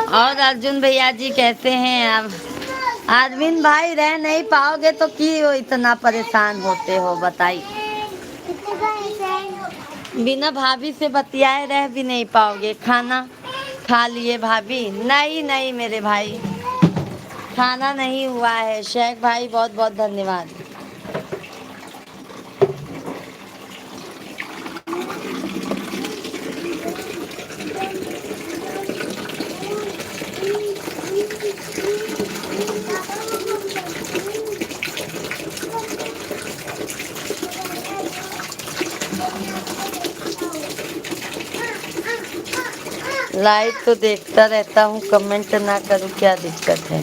और अर्जुन भैया जी कैसे हैं अब? अरविंद भाई रह नहीं पाओगे तो क्यों इतना परेशान होते हो बताइए। बिना भाभी से बतियाए रह भी नहीं पाओगे। खाना खा लिए भाभी? नहीं नहीं मेरे भाई, खाना नहीं हुआ है। शेख भाई बहुत बहुत धन्यवाद। लाइव तो देखता रहता हूँ, कमेंट ना करूँ क्या दिक्कत है?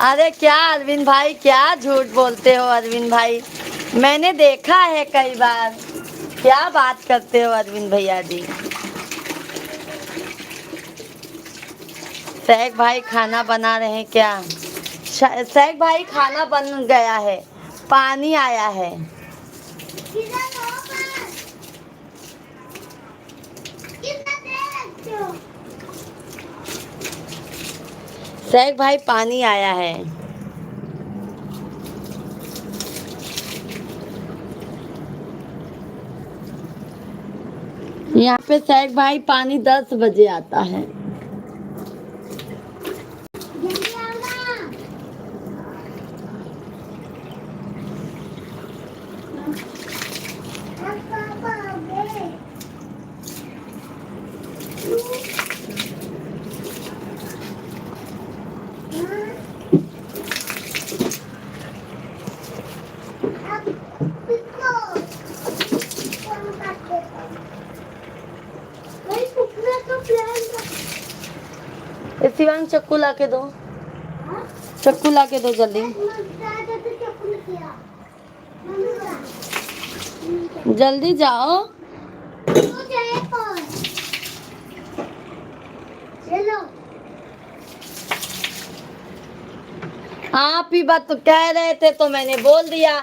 अरे क्या अरविंद भाई, क्या झूठ बोलते हो अरविंद भाई, मैंने देखा है कई बार। क्या बात करते हो अरविंद भैया जी। शेख भाई खाना बना रहे हैं क्या? शेख भाई खाना बन गया है, पानी आया है। शेख भाई पानी आया है। यहाँ पे शेख भाई पानी 10 बजे आता है। शिवांग चक्कू ला के दो, चक्कू ला के दो जल्दी, जल्दी जाओ। आप ही बात तो कह रहे थे तो मैंने बोल दिया,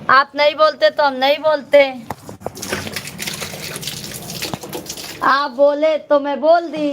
आप नहीं बोलते तो हम नहीं बोलते। आप बोले तो मैं बोल दी।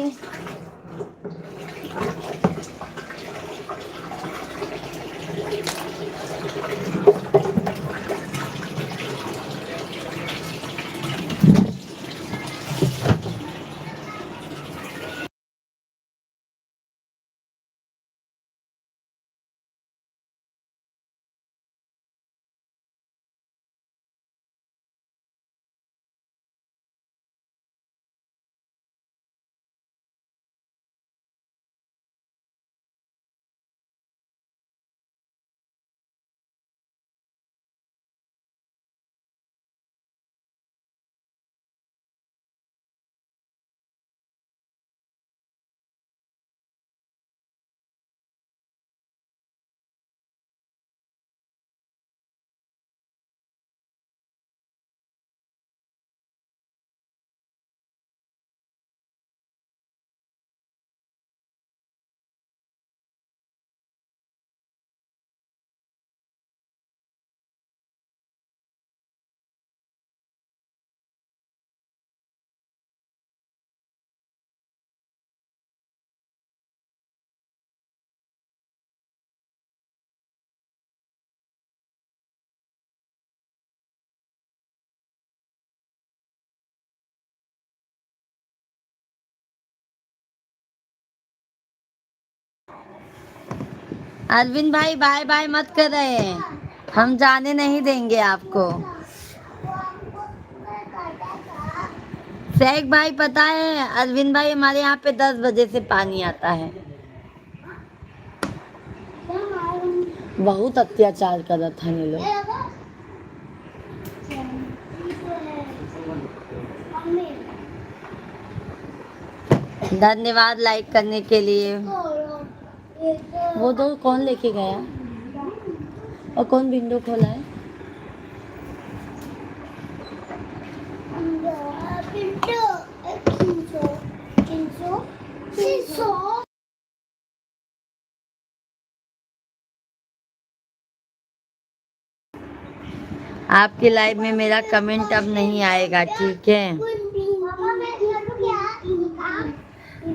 अरविंद भाई बाय बाय मत कर रहे हैं, हम जाने नहीं देंगे आपको। शेख भाई पता है अरविंद भाई हमारे यहाँ पे 10 बजे से पानी आता है। बहुत अत्याचार कर रहा था ये लोग। धन्यवाद लाइक करने के लिए। वो दो कौन लेके गया और कौन विंडो खोला है? आपकी लाइव में मेरा कमेंट अब नहीं आएगा, ठीक है?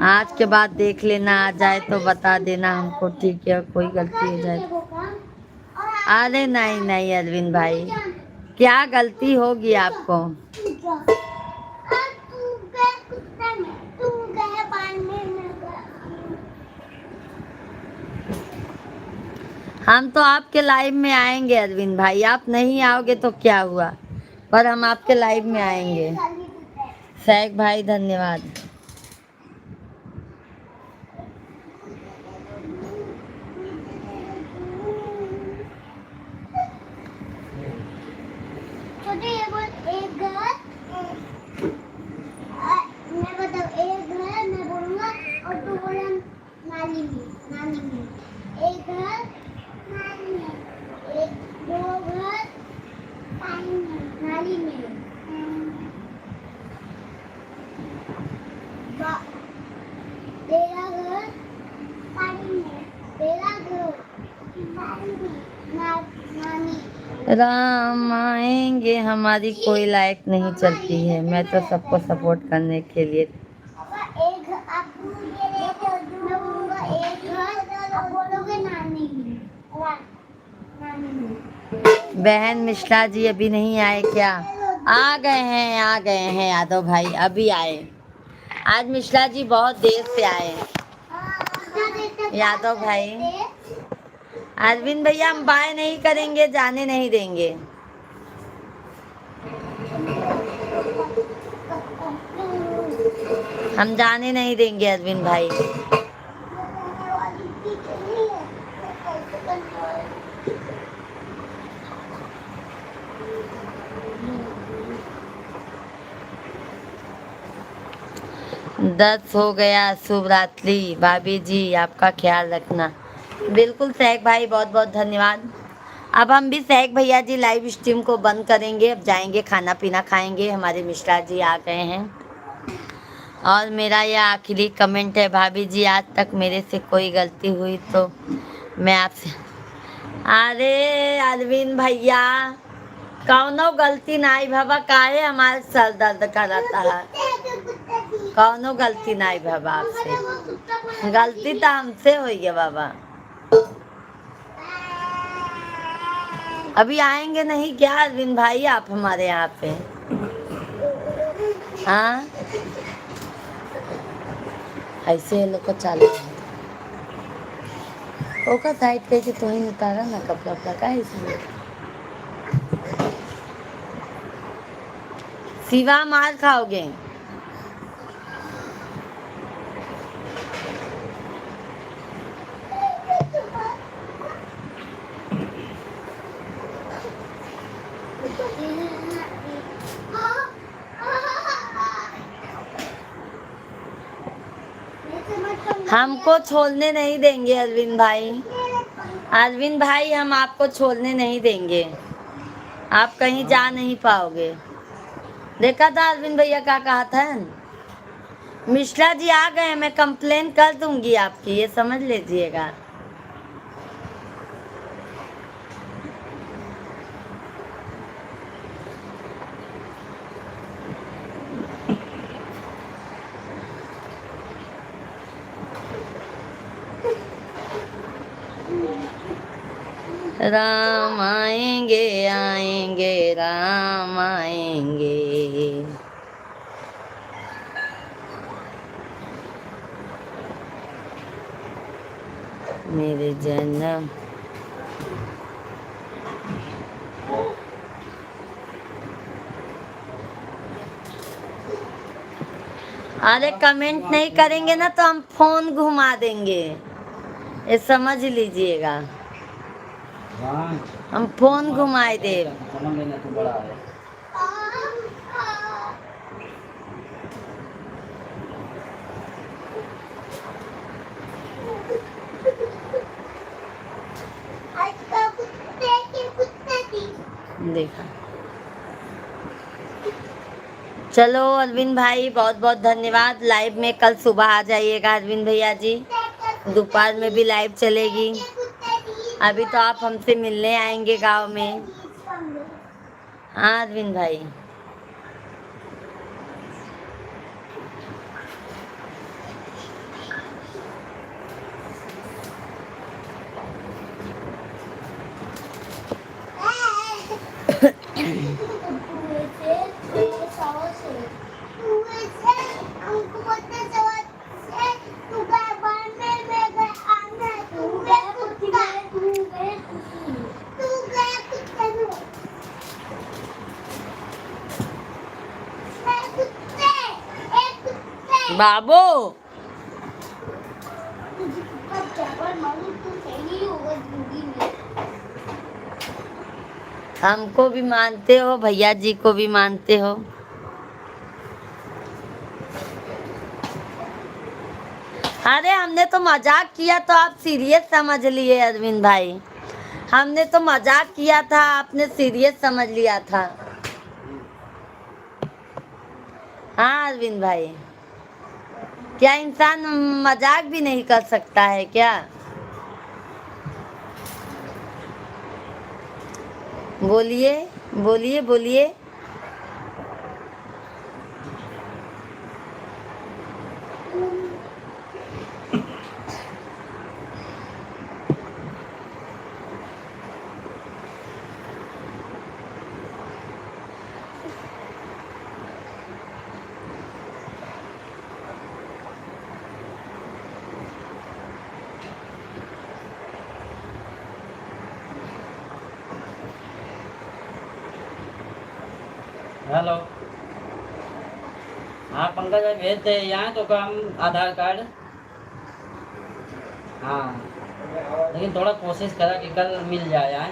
आज के बाद देख लेना, आ जाए तो बता देना हमको, ठीक है? कोई गलती हो जाए तो। अरे नहीं नहीं अरविंद भाई, क्या गलती होगी आपको? हम तो आपके लाइव में आएंगे अरविंद भाई, आप नहीं आओगे तो क्या हुआ, पर हम आपके लाइव में आएंगे। शेख भाई धन्यवाद। राम आएंगे हमारी कोई लाइक नहीं चलती है, मैं तो सबको सपोर्ट करने के लिए। बहन मिश्रा जी अभी नहीं आए क्या? आ गए हैं यादव भाई, अभी आए। आज मिश्रा जी बहुत देर से आए। यादव भाई, अरविंद भैया हम बाय नहीं करेंगे, जाने नहीं देंगे। हम जाने नहीं देंगे अरविंद भाई। दस हो गया। शुभ रात्रि भाभी जी, आपका ख्याल रखना। बिल्कुल शेख भाई, बहुत बहुत धन्यवाद। अब हम भी शेख भैया जी लाइव स्ट्रीम को बंद करेंगे, अब जाएंगे खाना पीना खाएंगे। हमारे मिश्रा जी आ गए हैं और मेरा यह आखिरी कमेंट है, भाभी जी आज तक मेरे से कोई गलती हुई तो मैं आपसे। अरे अरविंद भैया कौनो गलती नहीं बाबा, काहे हमारे सर दर्द कराता है? कौनो गलती नहीं बाबा आपसे, गलती तो हमसे हुई है बाबा। अभी आएंगे नहीं क्या अरविंद भाई आप हमारे यहाँ पे? हाँ ऐसे ये लोग को चालू ओका साइड करके तो ही उतारा ना कपड़ा वपड़ा का, इसलिए सिवा मार खाओगे। हमको छोड़ने नहीं देंगे अरविंद भाई। अरविंद भाई हम आपको छोड़ने नहीं देंगे, आप कहीं जा नहीं पाओगे। देखा था अरविंद भैया क्या कहा था? मिश्रा जी आ गए, मैं कंप्लेन कर दूंगी आपकी, ये समझ लीजिएगा। राम आएंगे आएंगे राम आएंगे। मेरे जन्म। अरे कमेंट नहीं करेंगे ना तो हम फोन घुमा देंगे, ये समझ लीजिएगा। हम फोन घुमाए दे। देखा। चलो अरविंद भाई बहुत बहुत धन्यवाद। लाइव में कल सुबह आ जाइएगा अरविंद भैया जी, दोपहर में भी लाइव चलेगी। अभी तो आप हमसे मिलने आएंगे गांव में। हाँ अरविंद भाई। बाबू हमको भी मानते हो, भैया जी को भी मानते हो। अरे हमने तो मजाक किया तो आप सीरियस समझ लिए अरविंद भाई। हमने तो मजाक किया था, आपने सीरियस समझ लिया था। हाँ अरविंद भाई, क्या इंसान मजाक भी नहीं कर सकता है क्या? बोलिए बोलिए बोलिए। हेलो। हाँ पंकज भाई भेज दे यहाँ तो काम आधार कार्ड। हाँ लेकिन थोड़ा कोशिश करा कि कल मिल जाए यहाँ।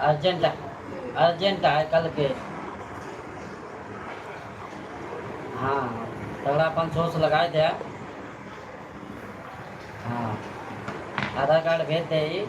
अर्जेंट है कल के। हाँ थोड़ा अपन सोच लगाए थे। हाँ आधार कार्ड भेज दे ही।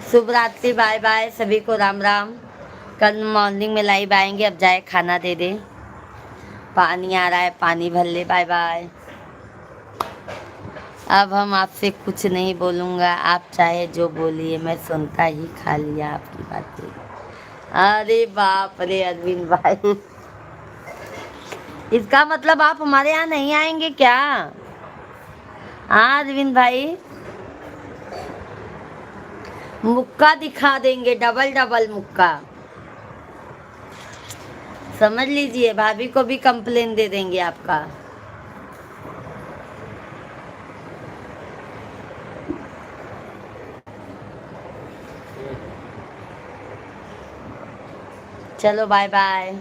शुभ रात्रि, बाय बाय, सभी को राम राम। कल मॉर्निंग में लाइव आएंगे। अब जाए खाना दे दे, पानी आ रहा है पानी भर ले। Bye bye. अब हम आपसे कुछ नहीं बोलूँगा, आप चाहे जो बोलिए, मैं सुनता ही खा लिया आपकी बातें। अरे बाप रे अरविंद भाई, इसका मतलब आप हमारे यहाँ नहीं आएंगे क्या? हाँ अरविंद भाई, मुक्का दिखा देंगे, डबल डबल मुक्का। समझ लीजिए, भाभी को भी कंप्लेन दे देंगे आपका। चलो बाय बाय।